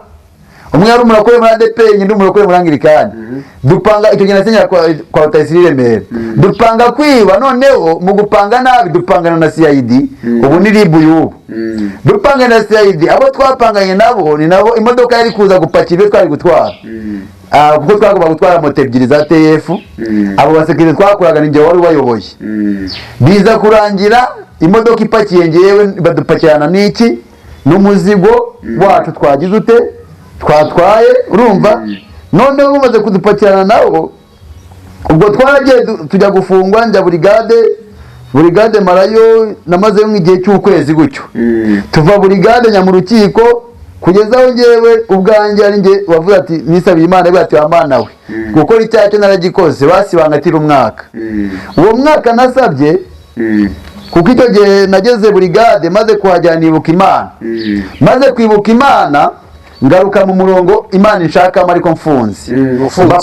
Speaker 2: umwe yari umurakore muri ADP nyindi umurakore muri Anglikani dupanga icyo gihe nasenya kwa Rutayisire Remera dupanga kwiba noneho mu gupanga nabi dupangana na CID ubu ni RIB y'ubu dupanga na CID abo twapanganye nabo ni nabo imodoka yari kuza gupakira ibyo twari gutwara kuko twagomba gutwara moto 2 za TF abo basekirite twakoraga ninjye wari ubayoboye biza kurangira imodoka ipakiye ngewe badupakirana n'iki n'umuzigo wacu twagize ute twatwaye urumva noneho umaze kudupakirana nawo ubwo twaragiye tujya gufungwa njya burigade marayo namaze nk'igihe cy'ukwezi gutyo tuva burigade nya mu rukiko kugeza aho ngewe ubwanjye ari nge wavuze ati nisabiye Imana bwati wa Mana we gukora icyaha cyo naragikoze basibangatira umwaka uwo mwaka nasabye kuko icyo gihe nageze burigade maze kuhajyana nibuka Imana maze kwibuka Imana ngaruka mu murongo Imana inshaka ariko mfunze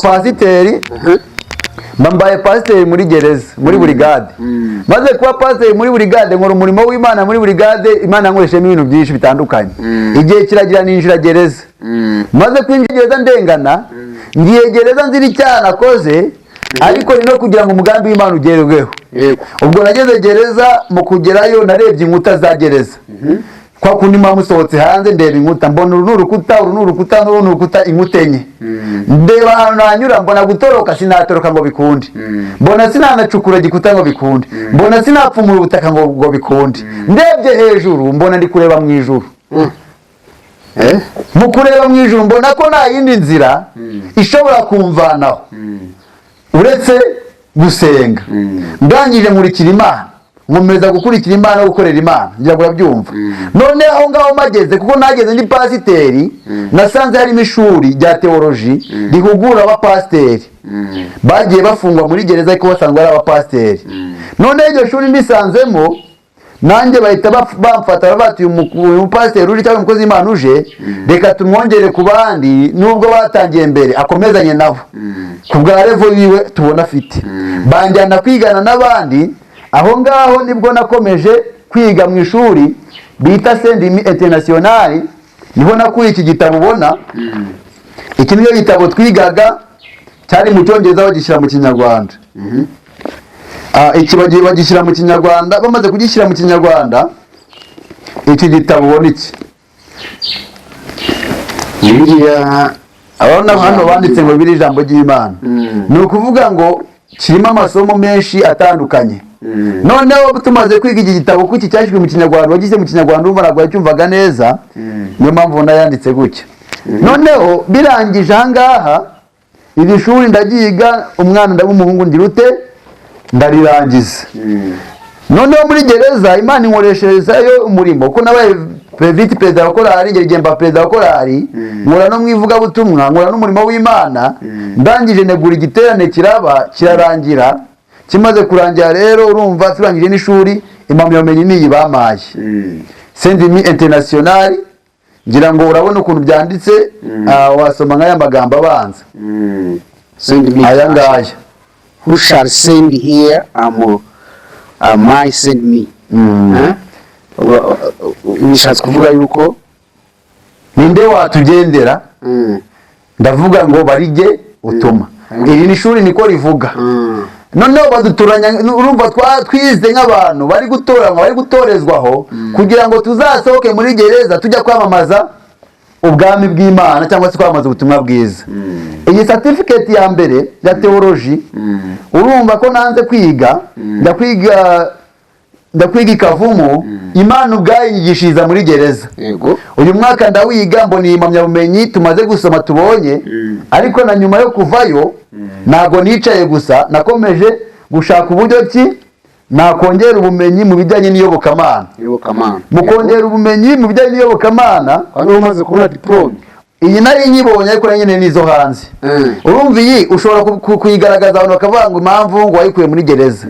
Speaker 2: pasiteri mbaye pasiteri muri gereza muri burigade maze kuba pasiteri muri burigade nkora umurimo w'Imana muri burigade Imana nkoreshemo ibintu byinshi bitandukanye igihe kiragira ninjira gereza maze kwinjira gereza ndengana ngiye gereza nzira icyaha nakoze ariko ni no kugira ngo umugambi w'Imana ugerweho ubwo nageze gereza mu kugerayo narebye inkuta za gereza kwa kundi musohotse hanze ndeba inkuta mbona uru n'urukuta inkuta enye ndeba ahantu nanyura mbona gutoroka sinatoroka ngo bikunde mbona sinanacukura gikuta ngo bikunde mbona sinapfumura ubutaka ngo bikunde ndebye hejuru mbona ndi kureba mu ijuru mu kureba mu ijuru mbona ko nta yindi nzira ishobora kumvanaho uretse gusenga ndangije nkurikira Imana nkomeza gukurikira Imana no gukorera Imana ngira urabyumva none aho ngaho mageze kuko nageze ndi pasiteri nasanze harimo ishuri rya theology rihugura abapasiteri bagiye bafungwa muri gereza ariko basanzwe ari abapasiteri none iryo shuri ndisanzemo nanjye bahita bamfata bati uyu pasiteri uri cyangwa umukozi w'Imana uje reka tumwongere ku bandi nubwo batangiye mbere akomezanye nabo ku bwa level yiwe tubona afite banjyana kwigana n'abandi aho ngaho nibwo nakomeje kwiga mu ishuri bita Sendimi International niho nakuye iki gitabo ubona iki niyo gitabo twigaga cyari mu cyongereza bagishyira mu kinyarwanda iki bagiye bagishyira mu kinyarwanda bamaze kugishyira mu kinyarwanda iki gitabo ubona iki
Speaker 1: ngiya
Speaker 2: abana hano banditse ngo biri ijambo ry'Imana ni ukuvuga ngo kirimo amasomo menshi atandukanye noneho tumaze kwiga iki gitabo kuki cyashyizwe mu kinyarwanda wagize mu kinyarwanda urumva ntabwo yacyumvaga neza niyo mpamvu nayanditse gutya noneho birangije ahangaha iri shuri ndagiga umwana ndabumuhungu ndirute ndarirangiza noneho muri gereza Imana inkoresherezayo umurimo kuko nabaye viti perezida wa korali ngera igihe mba perezida wa korali nkora no mu ivugabutumwa nkora n'umurimo w'Imana ndangije negura igiterane kirarangira kimaze kurangira rero urumva turangije n'ishuri impamyabumenyi niyi bamaye Saint-Denis International ngira ngo urabona ukuntu byanditse wasoma nk'aya magambo abanza aya ngaya
Speaker 1: who shall send here my send me bishatse kuvuga yuko
Speaker 2: ninde watugendera ndavuga ngo barige utuma iri ni shuri niko rivuga noneho baduturanya urumva twize nk'abantu bari gutoranywa bari gutorezwaho kugira ngo tuzasohoke muri gereza tujya kwamamaza ubwami bw'Imana cyangwa se kwamamaza ubutumwa bwiza. Iyi certificate ya mbere ya theology urumva ko nanze kwiga ndakwiga ikavumo Imana ubwayo inyigishiriza muri gereza. Uyu mwaka ndawiga mbona impamyabumenyi tumaze gusoma tubonye ariko na nyuma yo kuvayo ntago nicaye gusa nakomeje gushaka uburyo ki nakongera ubumenyi mu bijyanye n'iyobokamana. Mu kongera ubumenyi mu bijyanye n'iyobokamana
Speaker 1: hano umaze kubona diplome
Speaker 2: iyi nari nyibonye ariko nyine nizo hanze. Urumva iyi ushobora kuyigaragaza abantu bakavuga ngo impamvu ngo wayikuye muri gereza.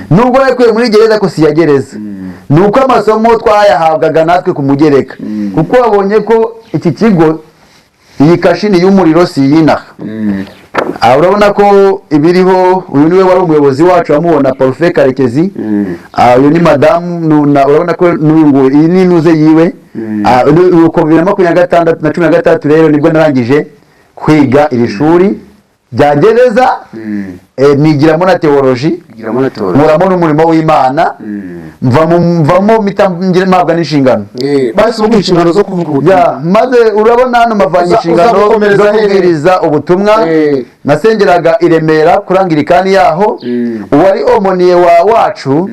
Speaker 2: Nubwo wayikuye muri gereza ko si ya gereza. Nuko amasomo twayahabwaga natwe kumugereka. Kuko wabonye ko iki kigo iyi kashini y'umuriro si yinaha. Urabona ko ibiriho uyu niwe wari umuyobozi wacu amubona Parfait Karekezi. Uyu ni madamu urabona ko n'uyu iyi ni nuze yiwe. Uko 2026 na 2023 rero nibwo narangije kwiga iri shuri rya gereza nigiramo na theology muramo n'umurimo w'Imana mvamo mitangira mpabwa n'inshingano
Speaker 1: basi ubu inshingano zo kuvuga
Speaker 2: maze urabona hano mavanye inshingano zo kubwiriza ubutumwa nasengeraga i Remera kurangirikani yaho uwari omoniye wacu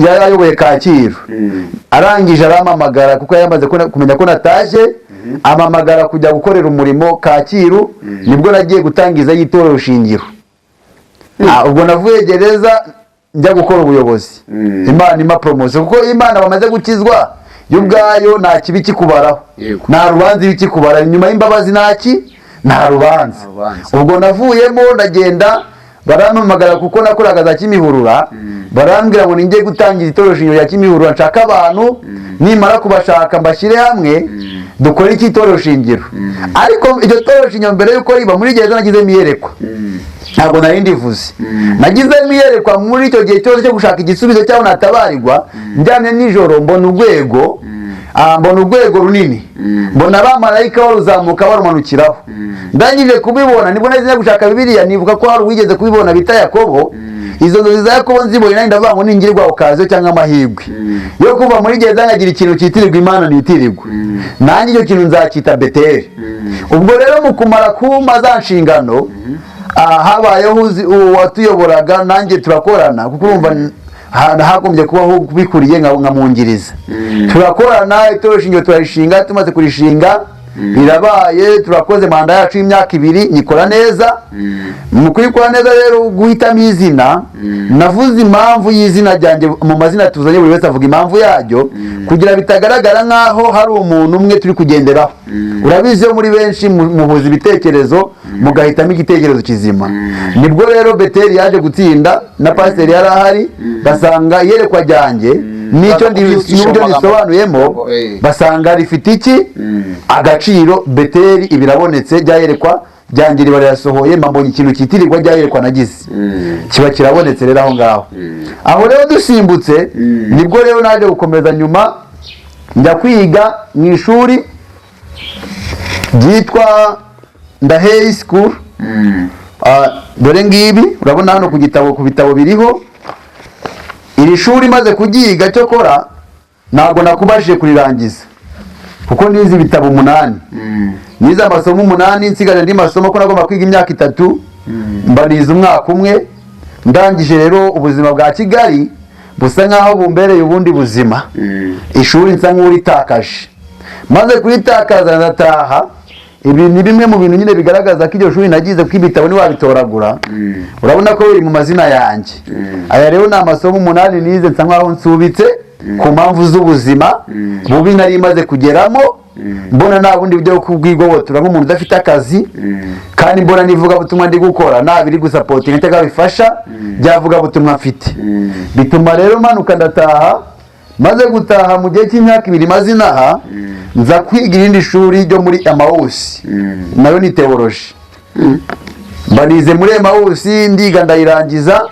Speaker 2: yayoboye Kacyiru arangije aramamagara kuko yamaze kumenya ko nataje amamagara kujya gukorera umurimo Kacyiru nibwo nagiye gutangiza yitorero shingiro. Ubwo navuye gereza njya gukora ubuyobozi Imana ima promotion kuko Imana bamaze gukizwa y'ubwayo nta kibi kikubaraho nta rubanza ibikikubara nyuma y'imbabazi nta rubanza. Ubwo navuyemo ndagenda barampamagara kuko nakoraga za Kimihurura barambwira ngo ninjye gutangiza itorero shingiro ya Kimihurura nshaka abantu nimara kubashaka mbashyire hamwe dukora iki itorero shingiro. Ariko iryo torero shingiro mbere yuko riba muri gereza nagize miyerekwa ntabwo nari ndivuze nagize miyerekwa muri icyo gihe cyose cyo gushaka igisubizo cyaho natabarirwa njyane nijoro mbona urwego runini mbona abamarayika baruzamuka barumanukiraho ndangije kubibona nibwo nagiye gushaka Bibiliya nivuga ko hari uwigeze kubibona bita Yakobo. Izo nzozi za Yakobo nzibonye nandi ndavuga ngo ningirwa okazo cyangwa amahirwe yo kuva muri gereza nkagira ikintu cyitirirwa Imana nitirirwa nanjye icyo kintu nzakita Beteli. Ubwo rero mu kumara kuma za nshingano habayeho watuyoboraga nanjye turakorana kuko urumva hagombye kubaho kubikuriye nkamungiriza turakorana itorero shingiro turarishinga tumaze kurishinga birabaye turakoze manda yacu y'imyaka 2 nyikora neza mu kuyikora neza rero guhitamo izina navuze impamvu y'izina ryanjye mu mazina tuzanye buri wese avuga impamvu yaryo kugira bitagaragara nkaho hari umuntu umwe turi kugenderaho. Urabizi yo muri benshi muhuza ibitekerezo mugahitamo igitekerezo kizima. Nibwo rero Beteli yaje gutsinda na pasiteri yari ahari basanga yerekwa ryanjye nicyo n'uburyo nisobanuyemo basanga rifite iki agaciro Beteli ibirabonetse ryayerekwa ryangira barayasohoye mbonye ikintu kitirirwa ryayerekwa nagize kiba kirabonetse rero aho ngaho. Aho rero dusimbutse nibwo rero naje gukomeza nyuma njya kwiga mu ishuri ryitwa Ndahei School. Dore ngibi urabona hano ku bitabo biriho iri shuri maze kugiga cyo kora ntabwo nakubashije kurirangiza kuko nizi ibitabo 8 niza amasomo 8 nsigaje ndi masomo ko nagomba kwiga imyaka 3 mbaniza umwaka umwe ndangije rero ubuzima bwa Kigali busa nkaho bumbereye ubundi buzima ishuri nsa nk'uritakaje maze kuritakaza ndataha. Ibi ni bimwe mu bintu nyine bigaragaza ko iryo shuri nagize ko ibitabo ni wabitoragura urabona ko biri mu mazina yanjye. Aya rero ni amasomo 8 nize nsa nkaho nsubitse ku mpamvu z'ubuzima bubi nari maze kugeramo, mbona nta bundi byo kubwigobotora nk'umuntu udafite akazi, kandi mbona n'ivugabutumwa ndi gukora nta biri gusapotinga cyangwa bifasha byavugabutumwa mfite. Bituma rero manuka ndataha, maze gutaha mu gihe cy'imyaka 2 maze inaha nza kwiga irindi shuri ryo muri Emmaus, nayo ni teoloji. Banize muri Emmaus ndiga ndayirangiza,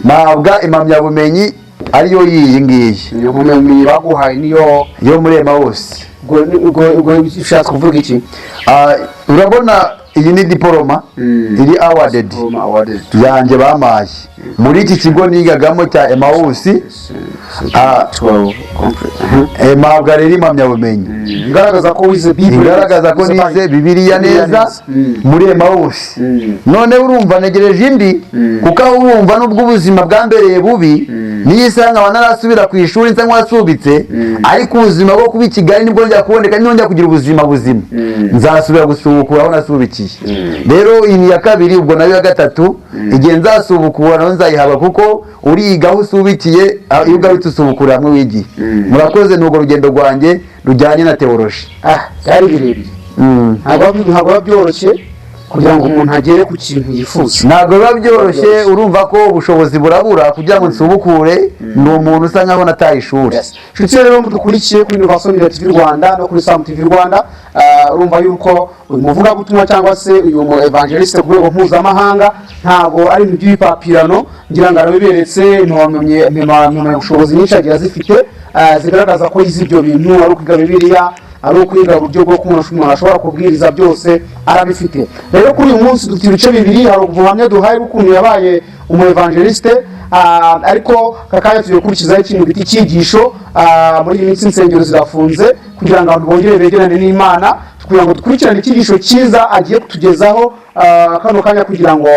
Speaker 2: nabwa impamyabumenyi ariyo yiyi ngiyi.
Speaker 1: Iyo mpamyabumenyi baguhaye niyo
Speaker 2: yo muri Emmaus.
Speaker 1: Ubwo ushatse kuvuga iki?
Speaker 2: Urabona iyi ni diploma iri awarded yanjye bamaye muri iki kigo nigagamo cya Emmaus. Mpabwa rero impamyabumenyi
Speaker 1: igaragaza ko wize
Speaker 2: Bibiliya neza muri Emmaus. None urumva negereje indi, kuko aho urumva n'ubwo ubuzima bwambereye bubi niyisa nkaba narasubira ku ishuri nsa nk'wasubitse, ariko ubuzima bwo kuba i Kigali nibwo njya kuboneka, nongera kugira ubuzima buzima nzasubira gusubukura aho nasubikiye. Rero iyi ya kabiri, ubwo nayo ya gatatu igihe nzasubukura naho nzayihabwa, kuko uriga aho usubikiye iyo ugarutse usubukura hamwe wigiye. Murakoze, n'ubwo rugendo rwanjye rujyanye na teoloji.
Speaker 1: Byari birebire, ntabwo byoroshye kugira ngo umuntu agere ku kintu yifuza.
Speaker 2: Ntabwo biba byoroshye, urumva ko ubushobozi burabura kugira ngo nsubukure. Ni umuntu usa nkaho nataye ishuri.
Speaker 1: Nshuti rero mudukurikiye kuri Universal Media TV Rwanda no kuri Sam TV Rwanda, urumva yuko uyu muvugabutumwa cyangwa se uyu mu evangeliste ku rwego mpuzamahanga ntabwo ari ibintu by'ibipapirano. Ngira ngo arabiberetse impamyabushobozi nyinshi agira zifite, zigaragaza ko yize ibyo bintu, ari ukwiga Bibiliya, ari ukwiga uburyo bwo umuntu ashobora kubwiriza, byose arabifite. Rero kuri uyu munsi dufite ibice bibiri, hari ubuhamya duhaye bw'ukuntu yabaye umu evangeliste, ariko kakanya tugiye gukurikizaho ikintu bita icyigisho. Muri iyi minsi insengero zirafunze kugira ngo abantu bongere begerane n'Imana, kugira ngo dukurikirane icyigisho cyiza agiye kutugezaho kano kanya, kugira ngo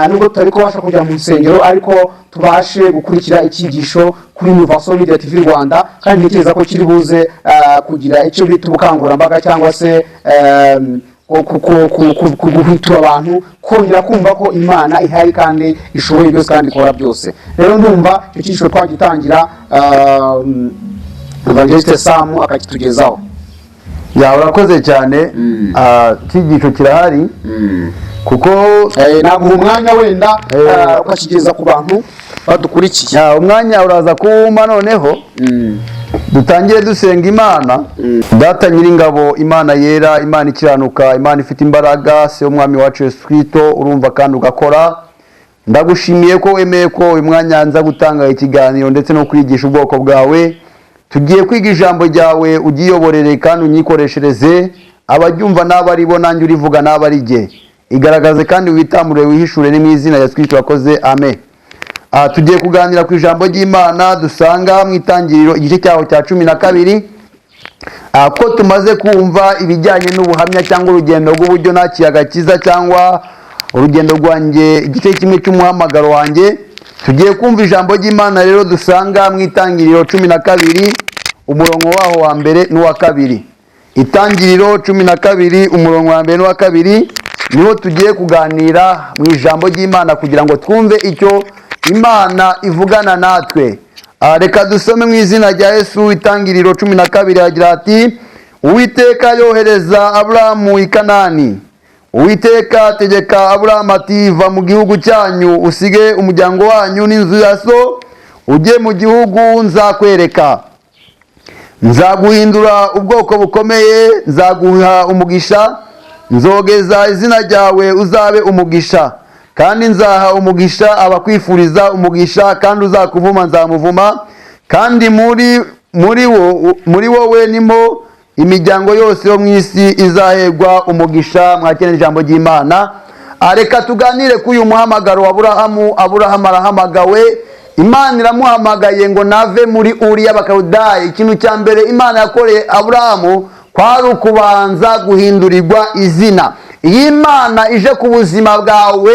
Speaker 1: nubwo tutari kubasha kujya mu nsengero ariko tubashe gukurikira icyigisho kuri Universal Media TV Rwanda, kandi ntekereza ko kiri buze kugira icyo bita ubukangurambaga cyangwa se guhitura abantu kongera kumva ko Imana ihari kandi ishoboye byose kandi ikora byose. Rero ndumva icyo cyigisho twagitangira Evangeliste Sam akakitugezaho.
Speaker 2: Urakoze cyane. Cyigisho kirahari, kuko
Speaker 1: naguha umwanya wenda ukakigeza ku bantu badukurikiye.
Speaker 2: Umwanya uraza kuwuma, noneho dutangire dusenga Imana. Data Nyiringabo, Imana yera, Imana ikiranuka, Imana ifite imbaraga, se umwami wacu Yesu Kristo, urumva kandi ugakora. Ndagushimiye ko wemeye ko uyu mwanya nza gutanga ikiganiro ndetse no kwigisha ubwoko bwawe. Tugiye kwiga ijambo ryawe, ugiyoborere kandi unyikoreshereze, abaryumva n'abari bo nanjye urivuga n'abari jye. Igaragaze kandi witamure wihishure ni mu izina ya Yesu Kristo wakoze, amen. Tugiye kuganira ku ijambo ry'Imana dusanga mu Itangiriro igice cyaho cya 12. Ko tumaze kumva ibijyanye n'ubuhamya cyangwa urugendo rw'uburyo nakiye agakiza cyangwa urugendo rwanjye, igice kimwe cy'umuhamagaro wanjye, tugiye kumva ijambo ry'Imana rero dusanga mu Itangiriro 12 umurongo waho wa mbere n'uwa kabiri. Itangiriro 12 umurongo wa mbere n'uwa kabiri niho tugiye kuganira mu ijambo ry'Imana kugira ngo twumve icyo Imana ivugana natwe. Reka dusome mu izina rya Yesu. Itangiriro 12 agira ati: Uwiteka yohereza Aburahamu i Kanani. Uwiteka ategeka Aburahamu ati: Va mu gihugu cyanyu, usige umuryango wanyu n'inzu ya so, ujye mu gihugu nzakwereka. Nzaguhindura ubwoko bukomeye, nzaguha umugisha, nzogeza izina ryawe uzabe umugisha, kandi nzaha umugisha abakwifuriza umugisha, kandi uzakuvuma nzamuvuma, kandi muri wowe nimo imiryango yose yo mu isi izaherwa umugisha. Mwakene ijambo ry'Imana. Reka tuganire ku uyu muhamagaro wa Aburahamu. Aburahamu arahamagawe, Imana iramuhamagaye ngo nave muri Uri y'Abakaludaya. Ikintu cya mbere Imana yakoreye Aburahamu kwari ukubanza guhindurirwa izina. Iyi Imana ije ku buzima bwawe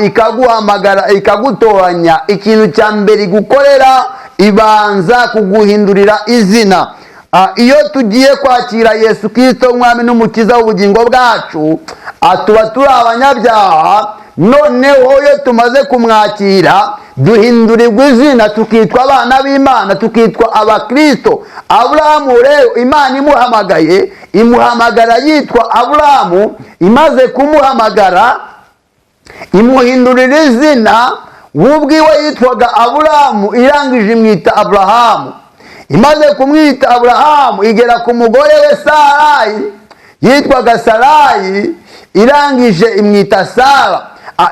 Speaker 2: ikaguhamagara ikagutoranya, ikintu cya mbere gukorera ibanza kuguhindurira izina. Iyo tugiye kwakira Yesu Kristo umwami n'umukiza w'ubugingo bwacu, tuba turi abanyabyaha, noneho iyo tumaze kumwakira duhindurirwa izina tukitwa abana b'Imana, tukitwa abakristo. Aburahamu rero Imana imuhamagaye, imuhamagara yitwa Aburahamu. Imaze kumuhamagara imuhindurira izina, ubwiwe yitwaga Aburahamu, irangije imwita Aburahamu. Imaze kumwita Aburahamu igera ku mugore we Sarayi, yitwaga Sarayi, irangije imwita Sara.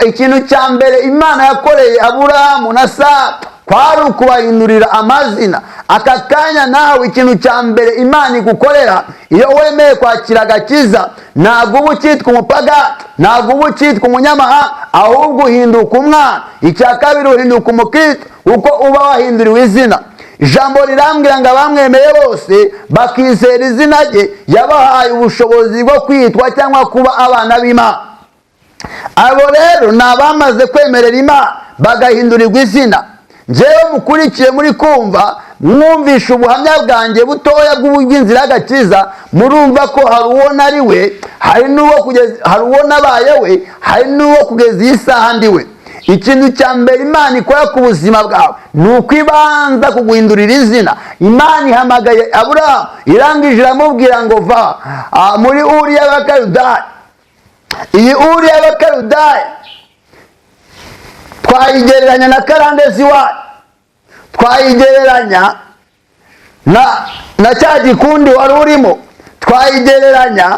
Speaker 2: Ikintu cya mbere Imana yakoreye Aburahamu na Sara kwari ukubahindurira amazina. Aka kanya nawe ikintu cya mbere Imana igukorera iyo wemeye kwakira agakiza, ntabwo uba ukitwa umupagani, ntabwo uba ukitwa umunyamahanga, ahubwo uhinduka umwana. Icya kabiri uhinduka umukristo uko uba wahinduriwe izina. Ijambo rirambwira ngo abamwemeye bose bakizera izina rye yabahaye ubushobozi bwo kwitwa cyangwa kuba abana b'Imana. Abo rero ni abamaze kwemerera Imana bagahindurirwa izina. Njyewe mukurikiye muri kumva, mwumvisha ubuhamya bwanjye butoya bw'inzira y'agakiza, murumva ko hari uwo nari we, hari uwo nabaye we, hari n'uwo kugeza iyi saha ndi we. Ikintu cya mbere Imana ikora ku buzima bwawe ni uko ibanza kuguhindurira izina. Imana ihamagaye Aburahamu, irangije iramubwira ngo va muri Uri y'Abakaludaya. Iyi Uri y'Abakaludaya twayigereranya na karandezi wayo, twayigereranya na cya gikundi wari urimo, twayigereranya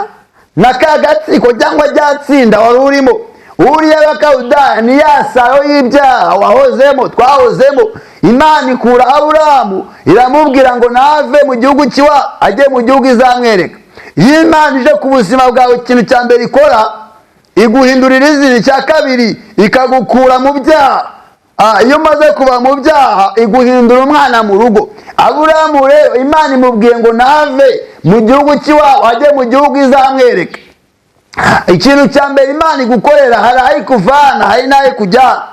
Speaker 2: na ka gatsiko cyangwa rya tsinda wari urimo. Uri y'Abakaludaya ni ya saro y'ibyaha wahozemo, twahozemo. Imana ikura Aburahamu iramubwira ngo nave mu gihugu cy'iwabo ajye mu gihugu izamwereka. Iyo Imana ije ku buzima bwawe, ikintu cya mbere ikora iguhindurira izina. Icya kabiri ikagukura mu byaha. Iyo umaze kuba mu byaha iguhindura umwana mu rugo. Aburahamu rero Imana imubwiye ngo nave mu gihugu cy'iwabo ajye mu gihugu izamwereka. Ikintu cya mbere Imana igukorera, hari aho ikuvana hari n'aho ikujyana.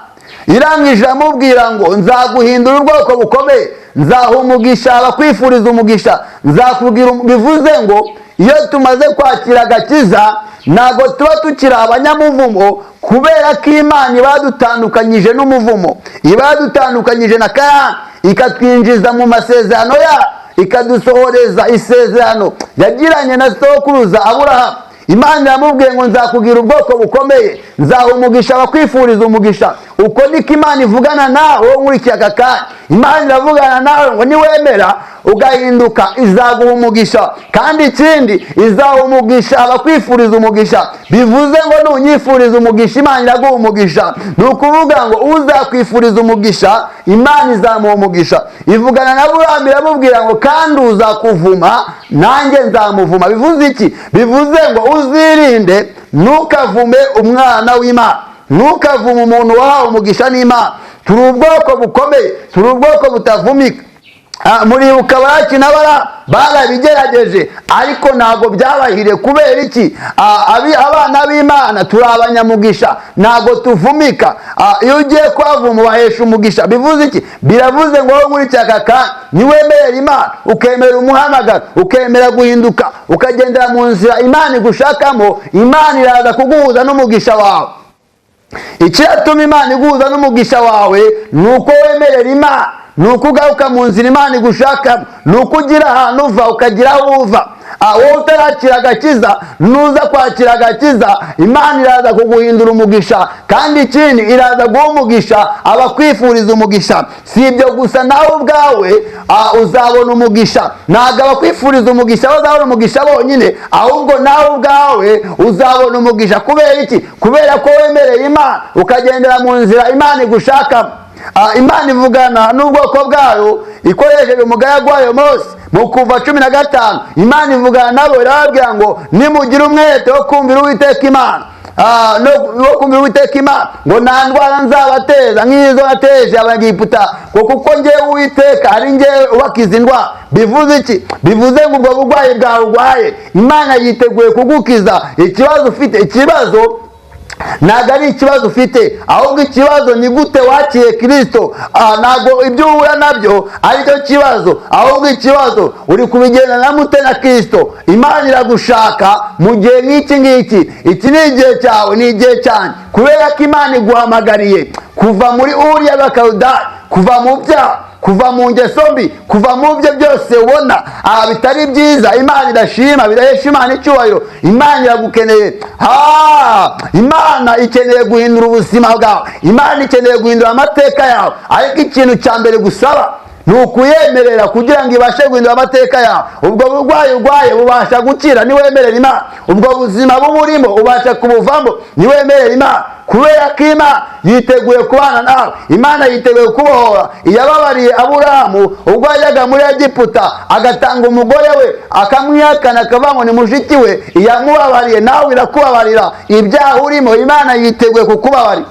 Speaker 2: Irangije amubwira ngo nzaguhindura ubwoko bukomeye, nzaha umugisha abakwifuriza umugisha, nzakubwira. Bivuze ngo iyo tumaze kwakira agakiza ntabwo tuba tukiri abanyamuvumo, kubera ko Imana iba yadutandukanyije n'umuvumo, iba yadutandukanyije na Kanani, ikatwinjiza mu masezerano yayo, ikadusohoreza isezerano yagiranye na sokuruza Aburahamu. Imana iramubwiye ngo nzakubwira ubwoko bukomeye, nzaha umugisha abakwifuriza umugisha. Uko niko Imana ivugana nawe wowe nkurikiye aka kanya. Imana iravugana nawe ngo niwemera ugahinduka izaguha umugisha, kandi ikindi izaha umugisha abakwifuriza umugisha. Bivuze ngo nunyifuriza umugisha Imana iraguha umugisha. Ni ukuvuga ngo uzakwifuriza umugisha Imana izamuha umugisha. Ivugana na Aburahamu iramubwira ngo kandi uzakuvuma nanjye nzamuvuma. Bivuze iki? Bivuze ngo uzirinde ntukavume umwana w'Imana, ntukavume umuntu wahawe umugisha n'Imana. Turi ubwoko bukomeye, turi ubwoko butavumika. Muribuka Baraki na Balamu barabigerageje ariko ntabwo byabahire. Kubera iki? Abana b'Imana turi abanyamugisha, ntabwo tuvumika. Iyo ugiye kwavuma ubahesha umugisha. Bivuze iki? Biravuze ngo wowe nkurikiye aka kanya niwemerera Imana, ukemera umuhamagaro, ukemera guhinduka, ukagendera mu nzira Imana igushakamo, Imana iraza kuguhuza n'umugisha wawe. Icyatuma Imana iguhuza n'umugisha wawe ni uko wemerera Imana, ni uko ugaruka mu nzira Imana igushakamo, ni uko ugira ahantu uva ukagira aho uva. Wowe utarakira agakiza, nuza kwakira agakiza Imana iraza kuguhindura umugisha, kandi ikindi iraza guha umugisha abakwifuriza umugisha. Si ibyo gusa, nawe ubwawe uzabona umugisha. Ntabwo abakwifuriza umugisha bazabona umugisha bonyine, ahubwo nawe ubwawe uzabona umugisha. Kubera iki? Kubera ko wemereye Imana ukagendera mu nzira Imana igushakamo. Imana ivugana n'ubwoko bwayo ikoresheje umugaragu wayo Mose mu Kuva 15. Imana ivugana nabo irababwira ngo nimugira umwete wo kumvira Uwiteka Imana, wo kumvira Uwiteka Imana, ngo nta ndwara nzabateza nk'izo nateje Abanyegiputa, kuko njyewe Uwiteka ari njyewe ubakiza indwara. Bivuze iki? Bivuze ngo ubwo burwayi bwawe urwaye Imana yiteguye kugukiza. Ikibazo ufite, ikibazo ntabwo ari ikibazo ufite, ahubwo ikibazo ni gute wakiye Kristo. Ntabwo ibyo uhura nabyo aricyo kibazo, ahubwo ikibazo uri kubigendana mute na Kristo. Imana iragushaka mu gihe nk'iki ngiki. Iki ni igihe cyawe, ni igihe cyanjye, kubera ko Imana iguhamagariye kuva muri Uriya y'Abakaludaya, kuva mu byaha, kuva mu ngeso mbi, kuva mu byo byose ubona bitari byiza. Imana irashima, birahesha Imana icyubahiro. Imana iragukeneye. Imana ikeneye guhindura ubuzima bwawe, Imana ikeneye guhindura amateka yawe, ariko ikintu cya mbere gusaba ni ukuyemerera kugira ngo ibashe guhindura amateka yawe. Ubwo burwayi urwaye bubasha gukira niwemerera Imana. Ubwo buzima buburimo ubasha kubuvamo niwemerera Imana, kubera ko Imana yiteguye kubana nawe. Imana yiteguye kubohora. Iyababariye Aburahamu ubwo yajyaga muri Egiputa agatanga umugore we akamwihakana akavuga ngo ni mushiki we, iyamubabariye nawe irakubabarira. Ibyaha urimo Imana yiteguye kukubabarira.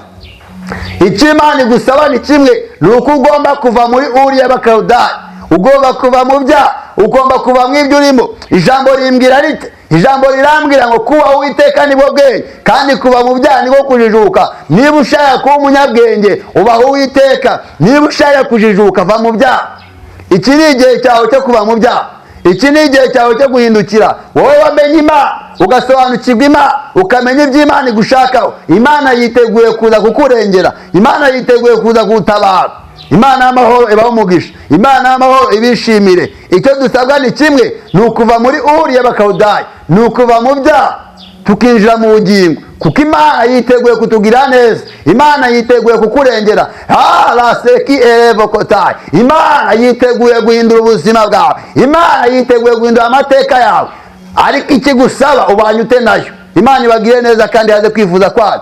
Speaker 2: Icyo Imana igusaba ni kimwe, ni uko ugomba kuva muri Uriya y'Abakaludaya, ugomba kuva mu byaha, ugomba kuva mu ibyo urimo. Ijambo rimbwira rite? Ijambo rirambwira ngo kubaha Uwiteka nibwo bwenge, kandi kuva mu byaha nibwo kujijuka. Niba ushaka kuba umunyabwenge ubaha Uwiteka, niba ushaka kujijuka va mu byaha. Iki ni igihe cyawe cyo kuva mu byaha, iki ni igihe cyawe cyo guhindukira. Wowe wamenye Imana, ugasobanukirwa Imana, ukamenya ibyo Imana igushakaho. Imana yiteguye kuza kukurengera, Imana yiteguye kuza gutabara. Imana y'amahoro ibaho umugisha, Imana y'amahoro ibishimire. Icyo dusabwa ni kimwe, ni ukuva muri Uriya y'Abakaludaya, ni ukuva mu byaha tukinjira mu bugingo, kuko Imana yiteguye kutugira neza. Imana yiteguye kukurengera. Raseki erevokotayi. Imana yiteguye guhindura ubuzima bwawe, Imana yiteguye guhindura amateka yawe, ariko ikigusaba ubanye ute nayo. Imana ibagire neza kandi yaze kwifuza kwayo.